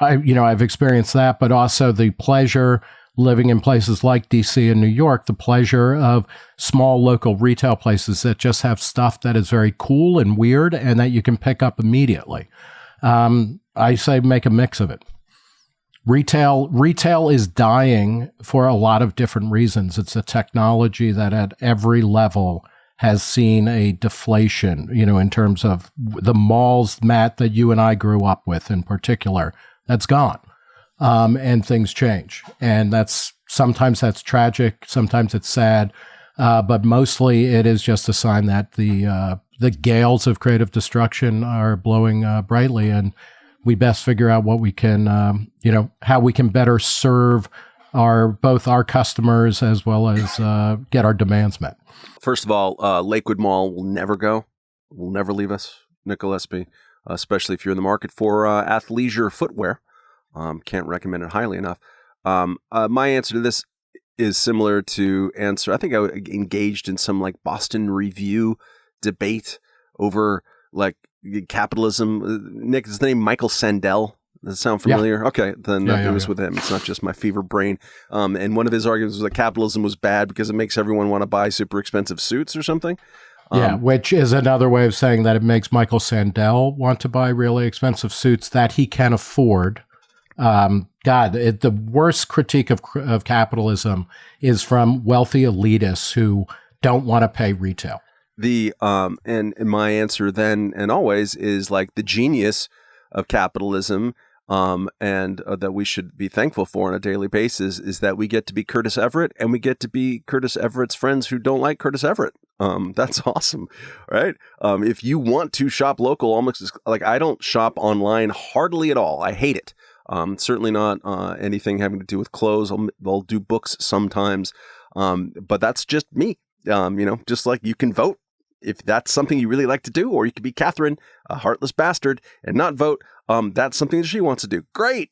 I've experienced that, but also the pleasure living in places like DC and New York, the pleasure of small local retail places that just have stuff that is very cool and weird and that you can pick up immediately. I say make a mix of it. Retail is dying for a lot of different reasons. It's a technology that at every level has seen a deflation, in terms of the malls, Matt, that you and I grew up with in particular. That's gone. And things change. And sometimes that's tragic, sometimes it's sad, but mostly it is just a sign that the gales of creative destruction are blowing brightly, and we best figure out what we can, how we can better serve both our customers as well as get our demands met. First of all, Lakewood Mall will never go, will never leave us, Nick Gillespie, especially if you're in the market for athleisure footwear. Can't recommend it highly enough. My answer to this is similar to answer. I think I engaged in some like Boston Review debate over like capitalism. Nick, is the name Michael Sandel? Does that sound familiar? Yeah. Okay, then it was with him. It's not just my fever brain. And one of his arguments was that capitalism was bad because it makes everyone want to buy super expensive suits or something. Which is another way of saying that it makes Michael Sandel want to buy really expensive suits that he can afford. The worst critique of capitalism is from wealthy elitists who don't want to pay retail. And my answer then and always is like the genius of capitalism, and that we should be thankful for on a daily basis is that we get to be Curtis Everett and we get to be Curtis Everett's friends who don't like Curtis Everett. That's awesome, right? If you want to shop local, almost like I don't shop online hardly at all. I hate it. Certainly not anything having to do with clothes. I'll do books sometimes, but that's just me. Just like you can vote if that's something you really like to do, or you could be Katherine, a heartless bastard, and not vote. That's something that she wants to do. Great.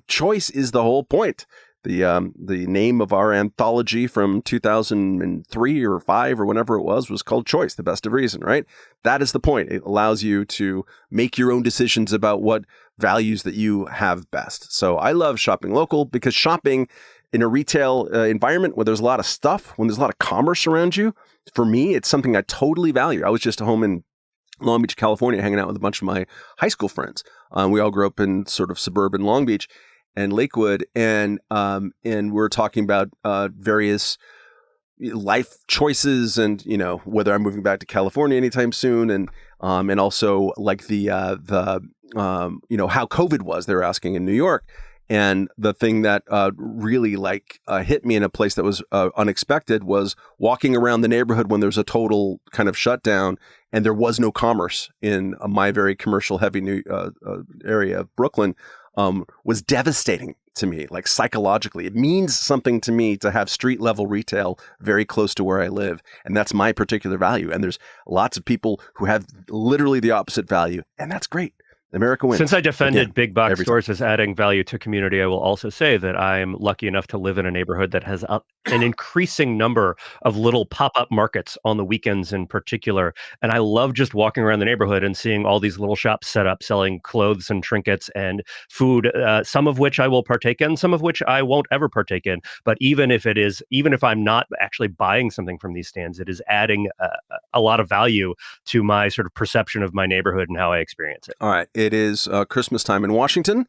Choice is the whole point. The name of our anthology from 2003 or 5 or whenever it was called Choice, the Best of Reason, right? That is the point. It allows you to make your own decisions about what values that you have best. So I love shopping local because shopping in a retail environment where there's a lot of stuff, when there's a lot of commerce around you, for me, it's something I totally value. I was just home in Long Beach, California, hanging out with a bunch of my high school friends. We all grew up in sort of suburban Long Beach and Lakewood, and we're talking about various life choices, and whether I'm moving back to California anytime soon, and also like the how COVID was. They were asking in New York, and the thing that really hit me in a place that was unexpected was walking around the neighborhood when there's a total kind of shutdown, and there was no commerce in my very commercial heavy area of Brooklyn. Was devastating to me, like psychologically. It means something to me to have street level retail very close to where I live. And that's my particular value. And there's lots of people who have literally the opposite value. And that's great. America wins. Since I defended big box stores as adding value to community, I will also say that I'm lucky enough to live in a neighborhood that has an increasing number of little pop-up markets on the weekends in particular. And I love just walking around the neighborhood and seeing all these little shops set up selling clothes and trinkets and food, some of which I will partake in, some of which I won't ever partake in. But even if I'm not actually buying something from these stands, it is adding a lot of value to my sort of perception of my neighborhood and how I experience it. All right. It is Christmas time in Washington,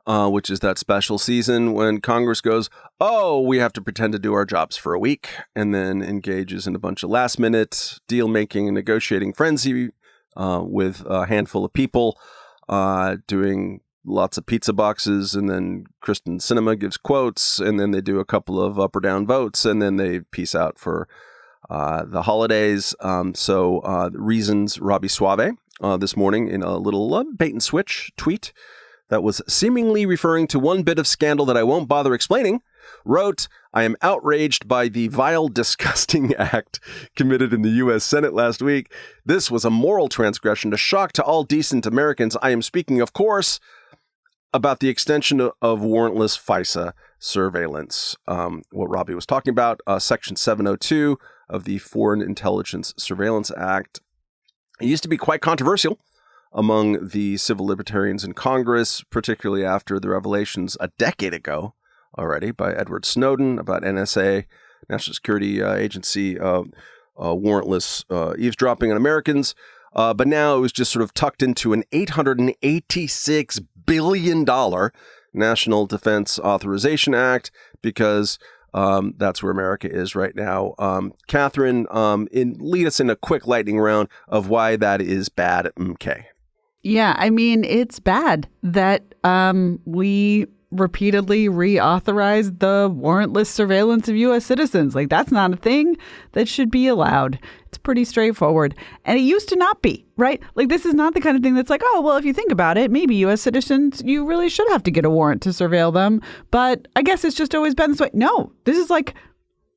which is that special season when Congress goes, oh, we have to pretend to do our jobs for a week, and then engages in a bunch of last-minute deal-making and negotiating frenzy with a handful of people doing lots of pizza boxes, and then Kristen Sinema gives quotes, and then they do a couple of up or down votes, and then they peace out for the holidays. Reason's Robbie Suave this morning in a little bait and switch tweet that was seemingly referring to one bit of scandal that I won't bother explaining, wrote, "I am outraged by the vile, disgusting act committed in the U.S. Senate last week. This was a moral transgression, a shock to all decent Americans. I am speaking, of course, about the extension of warrantless FISA surveillance." What Robbie was talking about, Section 702 of the Foreign Intelligence Surveillance Act. It used to be quite controversial among the civil libertarians in Congress, particularly after the revelations a decade ago already by Edward Snowden about NSA, National Security Agency, warrantless eavesdropping on Americans. But now it was just sort of tucked into an $886 billion National Defense Authorization Act because that's where America is right now. Katherine, lead us in a quick lightning round of why that is bad. Okay. Yeah, I mean, it's bad that we repeatedly reauthorize the warrantless surveillance of U.S. citizens. Like, that's not a thing that should be allowed. It's pretty straightforward. And it used to not be, right? Like, this is not the kind of thing that's like, oh, well, if you think about it, maybe U.S. citizens, you really should have to get a warrant to surveil them. But I guess it's just always been this way. No, this is like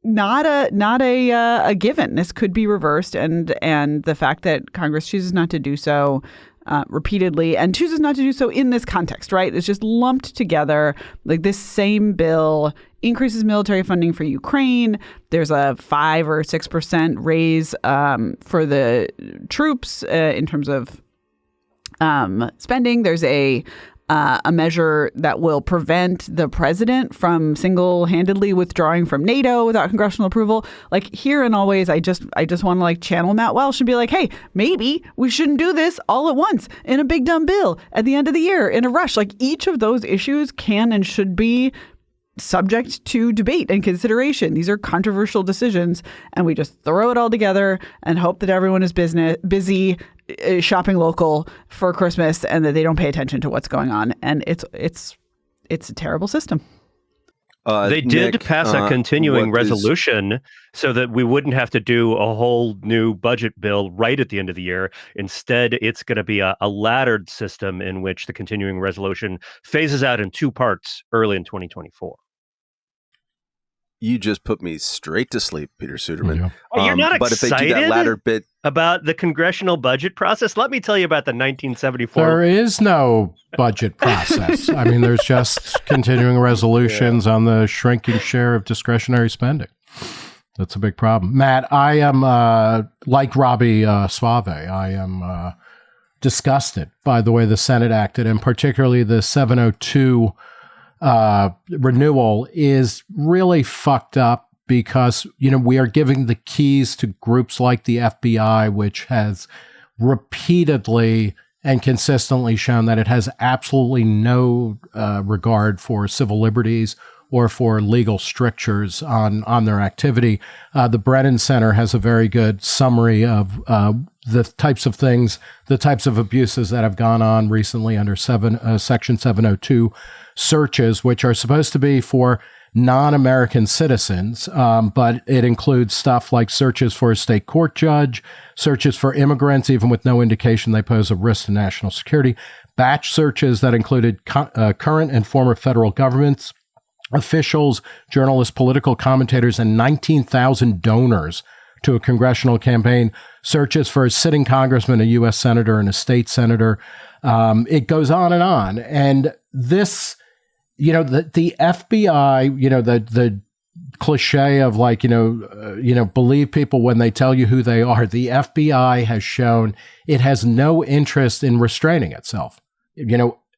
not a given. This could be reversed. And the fact that Congress chooses not to do so repeatedly and chooses not to do so in this context, right? It's just lumped together. Like, this same bill increases military funding for Ukraine. There's a 5 or 6% raise for the troops in terms of spending. There's a measure that will prevent the president from single-handedly withdrawing from NATO without congressional approval. Like, here and always, I just want to like channel Matt Welch and be like, hey, maybe we shouldn't do this all at once in a big dumb bill at the end of the year in a rush. Like, each of those issues can and should be subject to debate and consideration. These are controversial decisions, and we just throw it all together and hope that everyone is busy shopping local for Christmas and that they don't pay attention to what's going on. And it's a terrible system. They did pass a continuing resolution so that we wouldn't have to do a whole new budget bill right at the end of the year. Instead, it's going to be a laddered system in which the continuing resolution phases out in 2 parts early in 2024. You just put me straight to sleep, Peter Suderman. Yeah. You're not but excited if they do that latter bit about the congressional budget process? Let me tell you about the 1974. There is no budget process. I mean, there's just continuing resolutions on the shrinking share of discretionary spending. That's a big problem. Matt, I am, like Robbie Suave, I am disgusted by the way the Senate acted, and particularly the 702 renewal is really fucked up because, we are giving the keys to groups like the FBI, which has repeatedly and consistently shown that it has absolutely no regard for civil liberties or for legal strictures on their activity. The Brennan Center has a very good summary of the types of things, the types of abuses that have gone on recently under Section 702 searches, which are supposed to be for non-American citizens, but it includes stuff like searches for a state court judge, searches for immigrants, even with no indication they pose a risk to national security, batch searches that included current and former federal governments, officials, journalists, political commentators, and 19,000 donors to a congressional campaign, searches for a sitting congressman, a U.S. senator, and a state senator. It goes on. And this, the FBI, the cliche of like, believe people when they tell you who they are. The FBI has shown it has no interest in restraining itself,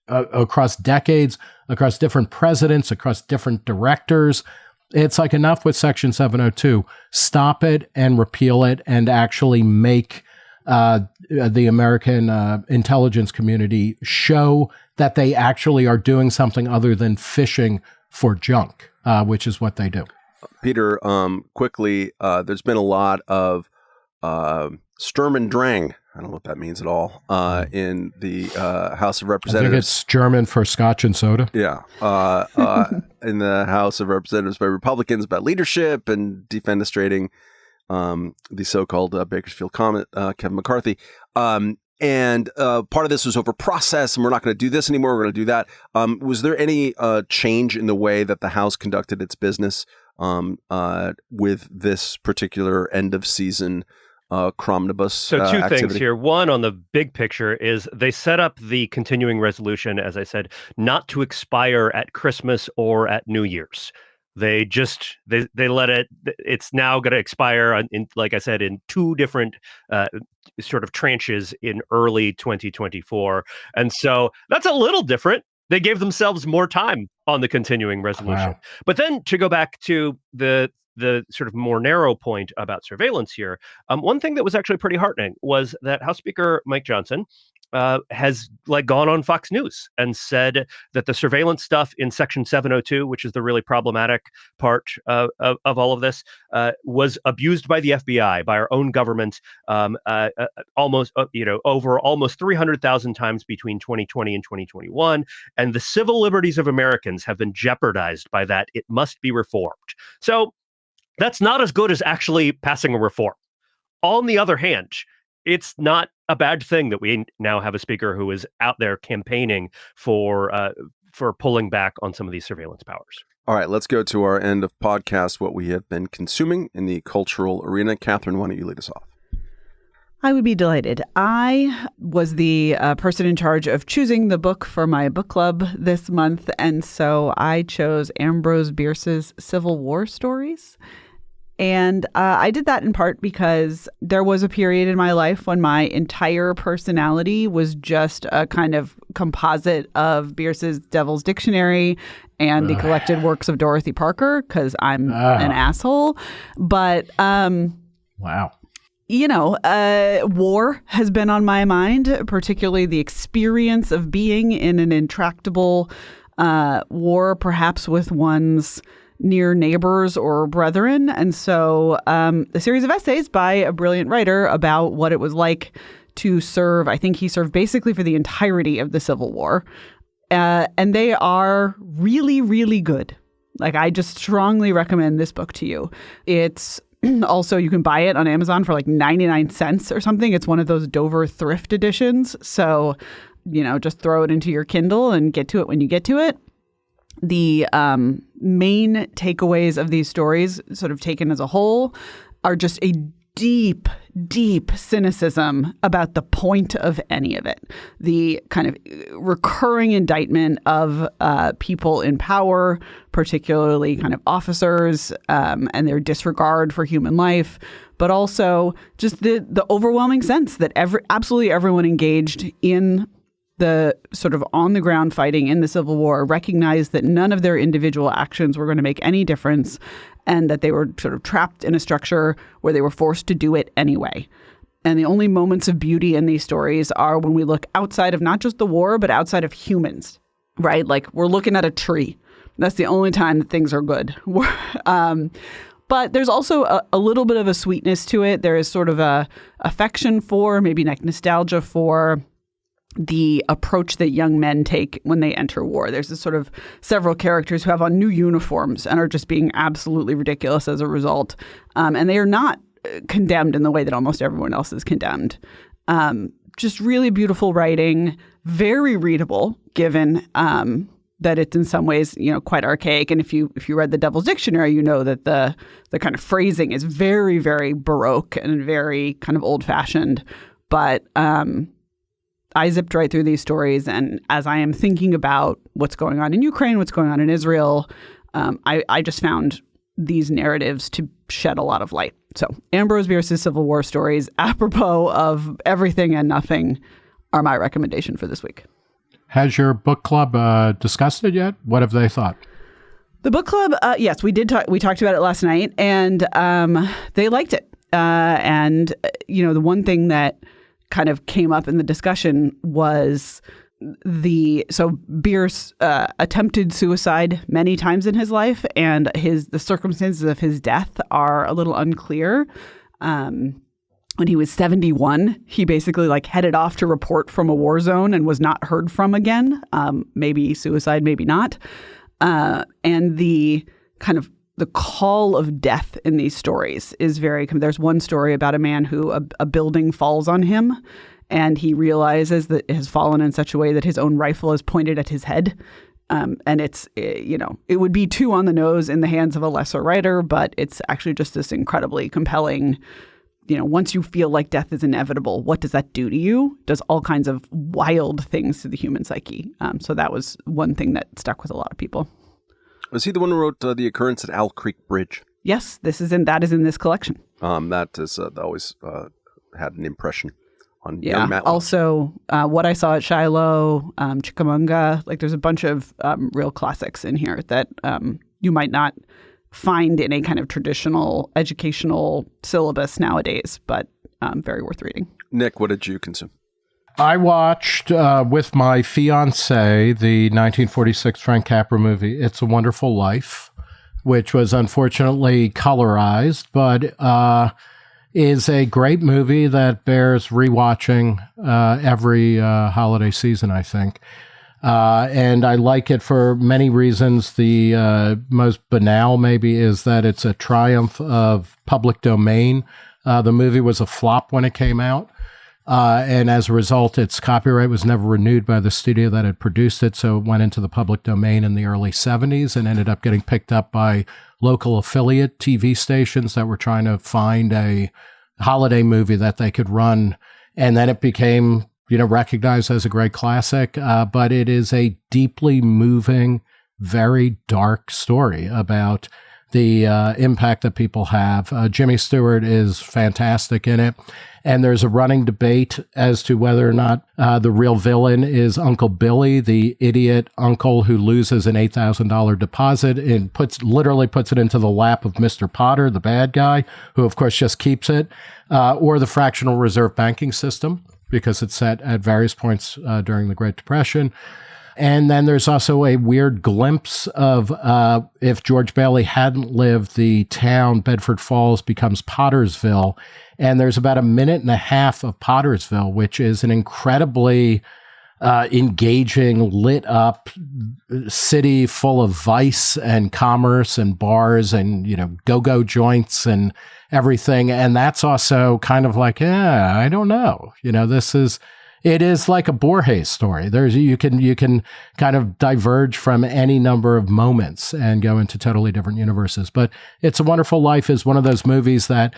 across decades, across different presidents, across different directors. It's like, enough with Section 702. Stop it and repeal it and actually make the American intelligence community show that they actually are doing something other than fishing for junk, which is what they do. Peter, quickly, there's been a lot of Sturm and Drang I don't know what that means at all. In the House of I Representatives. think it's German for scotch and soda. Yeah. In the House of Representatives by Republicans about leadership and defenestrating the so-called Bakersfield Comet, Kevin McCarthy. And part of this was over process, and we're not going to do this anymore. We're going to do that. Was there any change in the way that the House conducted its business with this particular end of season Cromnibus So two activity? things here. One, on the big picture, is they set up the continuing resolution, as I said, not to expire at Christmas or at New Year's. They just they let it. It's now going to expire in, like I said, in two different sort of tranches in early 2024, and so that's a little different. They gave themselves more time on the continuing resolution. Wow. But then to go back to the sort of more narrow point about surveillance here, one thing that was actually pretty heartening was that House Speaker Mike Johnson has gone on Fox News and said that the surveillance stuff in Section 702, which is the really problematic part of all of this, was abused by the FBI, by our own government, almost over almost 300,000 times between 2020 and 2021, and the civil liberties of Americans have been jeopardized by that. It must be reformed. So that's not as good as actually passing a reform. On the other hand, it's not a bad thing that we now have a speaker who is out there campaigning for pulling back on some of these surveillance powers. All right, let's go to our end of podcast, what we have been consuming in the cultural arena. Katherine, why don't you lead us off? I would be delighted. I was the person in charge of choosing the book for my book club this month, and so I chose Ambrose Bierce's Civil War Stories. And I did that in part because there was a period in my life when my entire personality was just a kind of composite of Bierce's Devil's Dictionary and the collected works of Dorothy Parker, because I'm an asshole. But wow. War has been on my mind, particularly the experience of being in an intractable war, perhaps with one's near neighbors or brethren. And so a series of essays by a brilliant writer about what it was like to serve. I think he served basically for the entirety of the Civil War. And they are really, really good. I just strongly recommend this book to you. It's also, you can buy it on Amazon for 99 cents or something. It's one of those Dover thrift editions. So, just throw it into your Kindle and get to it when you get to it. The main takeaways of these stories, sort of taken as a whole, are just a deep, deep cynicism about the point of any of it. The kind of recurring indictment of people in power, particularly kind of officers, and their disregard for human life, but also just the overwhelming sense that absolutely everyone engaged in the sort of on-the-ground fighting in the Civil War recognized that none of their individual actions were going to make any difference, and that they were sort of trapped in a structure where they were forced to do it anyway. And the only moments of beauty in these stories are when we look outside of not just the war, but outside of humans, right? We're looking at a tree. That's the only time that things are good. But there's also a little bit of a sweetness to it. There is sort of a affection for, maybe nostalgia for, the approach that young men take when they enter war. There's this sort of several characters who have on new uniforms and are just being absolutely ridiculous as a result. And they are not condemned in the way that almost everyone else is condemned. Just really beautiful writing, very readable, given that it's in some ways, quite archaic. And if you read the Devil's Dictionary, you know that the kind of phrasing is very, very Baroque and very kind of old-fashioned. But I zipped right through these stories, and as I am thinking about what's going on in Ukraine, what's going on in Israel, I just found these narratives to shed a lot of light. So Ambrose Bierce's Civil War Stories, apropos of everything and nothing, are my recommendation for this week. Has your book club discussed it yet? What have they thought? The book club, yes, we did. We talked about it last night, and they liked it. And the one thing that kind of came up in the discussion was Bierce attempted suicide many times in his life, and the circumstances of his death are a little unclear. When he was 71, he basically like headed off to report from a war zone and was not heard from again. Maybe suicide, maybe not. And the kind of the call of death in these stories is very. There's one story about a man who a building falls on him, and he realizes that it has fallen in such a way that his own rifle is pointed at his head. And it's, it would be too on the nose in the hands of a lesser writer, but it's actually just this incredibly compelling. Once you feel like death is inevitable, what does that do to you? Does all kinds of wild things to the human psyche. So that was one thing that stuck with a lot of people. Was he the one who wrote The Occurrence at Owl Creek Bridge? Yes, that is in this collection. That is always had an impression on yeah. young Matt Welch. Also, What I Saw at Shiloh, Chickamauga, like there's a bunch of real classics in here that you might not find in a kind of traditional educational syllabus nowadays, but very worth reading. Nick, what did you consume? I watched with my fiance the 1946 Frank Capra movie, It's a Wonderful Life, which was unfortunately colorized, but is a great movie that bears rewatching every holiday season, I think. And I like it for many reasons. The most banal maybe is that it's a triumph of public domain. The movie was a flop when it came out. And as a result, its copyright was never renewed by the studio that had produced it. So it went into the public domain in the early 70s and ended up getting picked up by local affiliate TV stations that were trying to find a holiday movie that they could run. And then it became recognized as a great classic, but it is a deeply moving, very dark story about the impact that people have. Jimmy Stewart is fantastic in it, and there's a running debate as to whether or not the real villain is Uncle Billy, the idiot uncle who loses an $8,000 deposit and literally puts it into the lap of Mr. Potter, the bad guy, who of course just keeps it, or the fractional reserve banking system, because it's set at various points during the Great Depression. And then there's also a weird glimpse of if George Bailey hadn't lived, the town Bedford Falls becomes Pottersville. And there's about a minute and a half of Pottersville, which is an incredibly engaging, lit up city full of vice and commerce and bars and, go-go joints and everything. And that's also kind of like, I don't know. It is like a Borges story. You can kind of diverge from any number of moments and go into totally different universes. But It's a Wonderful Life is one of those movies that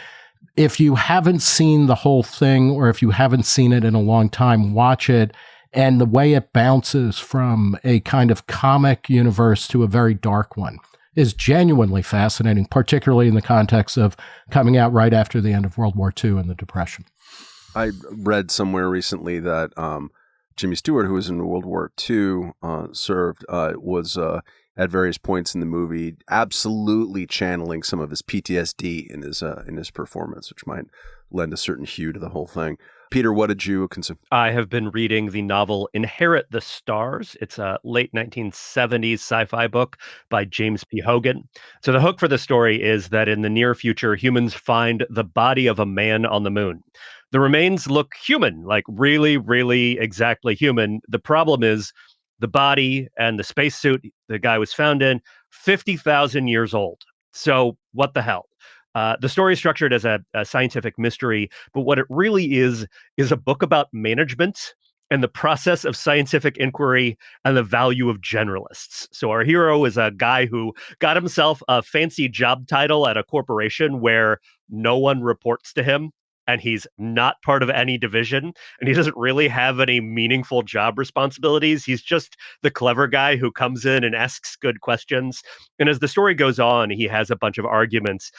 if you haven't seen the whole thing, or if you haven't seen it in a long time, watch it. And the way it bounces from a kind of comic universe to a very dark one is genuinely fascinating, particularly in the context of coming out right after the end of World War II and the Depression. I read somewhere recently that Jimmy Stewart, who was in World War II, served, was at various points in the movie absolutely channeling some of his PTSD in his performance, which might lend a certain hue to the whole thing. Peter, what did you consume? I have been reading the novel Inherit the Stars. It's a late 1970s sci-fi book by James P. Hogan. So the hook for the story is that in the near future, humans find the body of a man on the moon. The remains look human, like really, really exactly human. The problem is the body and the spacesuit the guy was found in, 50,000 years old. So what the hell? The story is structured as a scientific mystery, but what it really is a book about management and the process of scientific inquiry and the value of generalists. So our hero is a guy who got himself a fancy job title at a corporation where no one reports to him, and he's not part of any division, and he doesn't really have any meaningful job responsibilities. He's just the clever guy who comes in and asks good questions. And as the story goes on, he has a bunch of arguments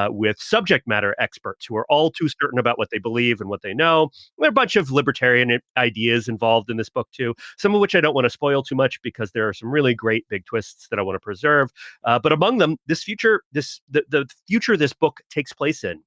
with subject matter experts who are all too certain about what they believe and what they know. There are a bunch of libertarian ideas involved in this book too, some of which I don't want to spoil too much because there are some really great big twists that I want to preserve. But among them, the future this book takes place in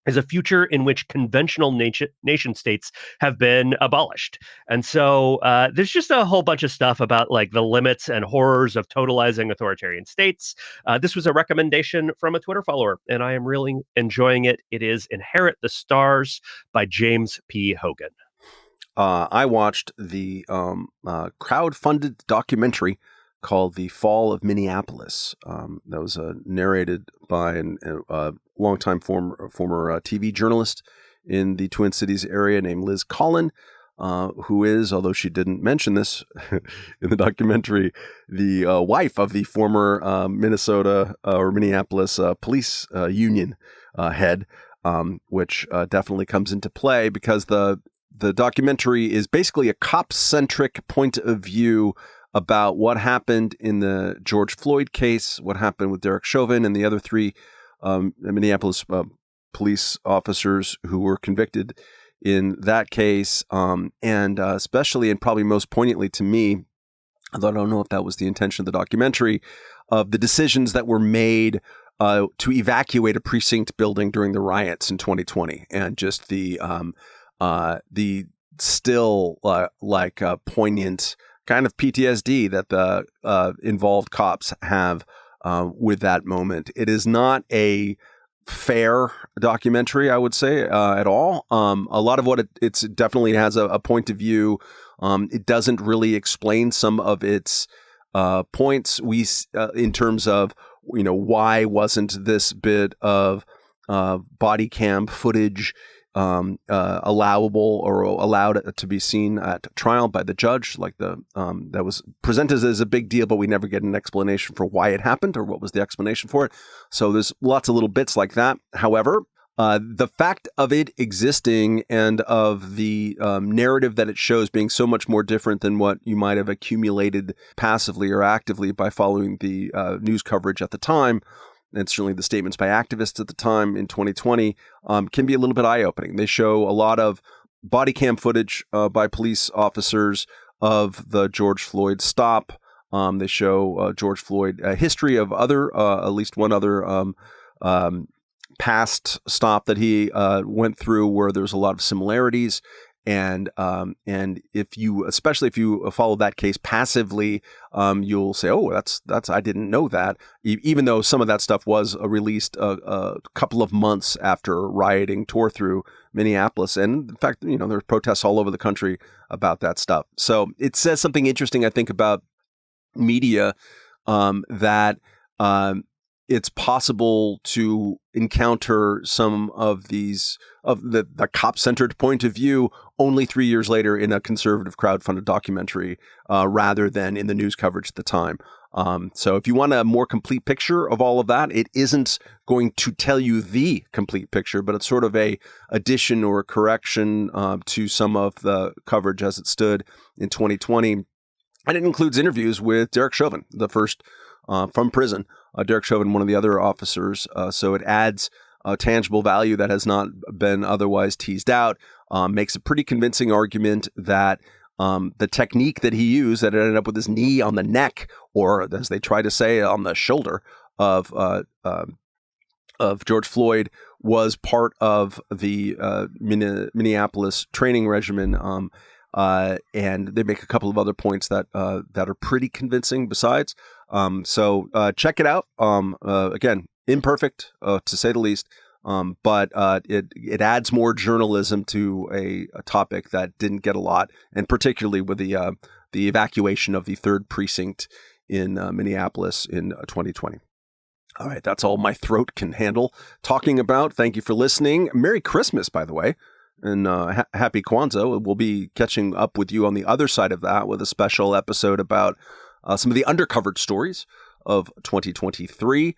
is a future in which conventional nation states have been abolished. And so there's just a whole bunch of stuff about like the limits and horrors of totalizing authoritarian states. This was a recommendation from a Twitter follower, and I am really enjoying it. It is Inherit the Stars by James P. Hogan. I watched the crowd-funded documentary called The Fall of Minneapolis. That was narrated by a longtime former TV journalist in the Twin Cities area named Liz Collin, who is, although she didn't mention this in the documentary, the wife of the former Minnesota or Minneapolis police union head, which definitely comes into play because the documentary is basically a cop-centric point of view about what happened in the George Floyd case, what happened with Derek Chauvin and the other three Minneapolis police officers who were convicted in that case, and especially and probably most poignantly to me, although I don't know if that was the intention of the documentary, of the decisions that were made to evacuate a precinct building during the riots in 2020, and just the still poignant kind of PTSD that the involved cops have with that moment. It is not a fair documentary, I would say, at all. A lot of what it definitely has a point of view. It doesn't really explain some of its points. In terms of why wasn't this bit of body cam footage allowable or allowed to be seen at trial by the judge, like that was presented as a big deal, but we never get an explanation for why it happened or what was the explanation for it. So there's lots of little bits like that. However, the fact of it existing and of the narrative that it shows being so much more different than what you might have accumulated passively or actively by following the news coverage at the time, and certainly the statements by activists at the time in 2020, can be a little bit eye-opening. They show a lot of body cam footage by police officers of the George Floyd stop. They show George Floyd a history of at least one other past stop that he went through where there's a lot of similarities. And especially if you follow that case passively, you'll say, "Oh, that's I didn't know that." Even though some of that stuff was released a couple of months after rioting tore through Minneapolis, and in fact, there were protests all over the country about that stuff. So it says something interesting, I think, about media, that it's possible to encounter some of these of the cop-centered point of view only 3 years later in a conservative crowd-funded documentary, rather than in the news coverage at the time. So if you want a more complete picture of all of that, it isn't going to tell you the complete picture, but it's sort of a addition or a correction to some of the coverage as it stood in 2020. And it includes interviews with Derek Chauvin, the first from prison. Derek Chauvin, one of the other officers. So it adds tangible value that has not been otherwise teased out. Makes a pretty convincing argument that the technique that he used, that ended up with his knee on the neck, or as they try to say, on the shoulder of George Floyd, was part of the Minneapolis training regimen. And they make a couple of other points that are pretty convincing besides. So check it out. Again, imperfect to say the least, but it adds more journalism to a topic that didn't get a lot, and particularly with the evacuation of the 3rd precinct in Minneapolis in 2020. All right, that's all my throat can handle talking about. Thank you for listening. Merry Christmas, by the way. And happy Kwanzaa. We'll be catching up with you on the other side of that with a special episode about some of the undercovered stories of 2023.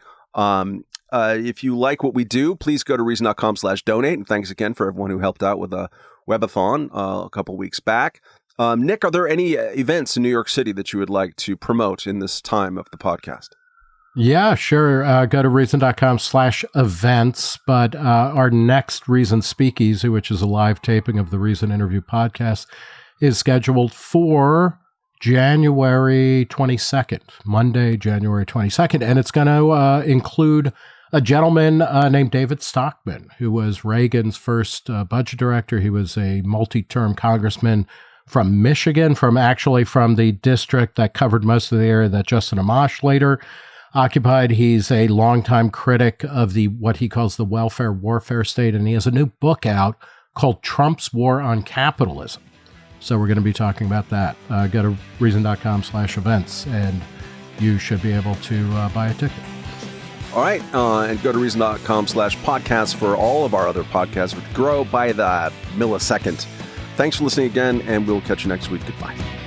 If you like what we do, please go to reason.com/donate. And thanks again for everyone who helped out with a webathon a couple weeks back. Nick, are there any events in New York City that you would like to promote in this time of the podcast? Yeah, sure. Go to reason.com/events. But our next Reason Speakeasy, which is a live taping of the Reason Interview podcast, is scheduled for January 22nd, Monday, January 22nd. And it's going to include a gentleman named David Stockman, who was Reagan's first budget director. He was a multi-term congressman from Michigan, from the district that covered most of the area that Justin Amash later occupied. He's a longtime critic of what he calls the welfare warfare state, and he has a new book out called Trump's War on Capitalism. So we're going to be talking about that. Go to reason.com/events, and you should be able to buy a ticket. All right, and go to reason.com/podcast for all of our other podcasts, which grow by the millisecond. Thanks for listening again, and we'll catch you next week. Goodbye.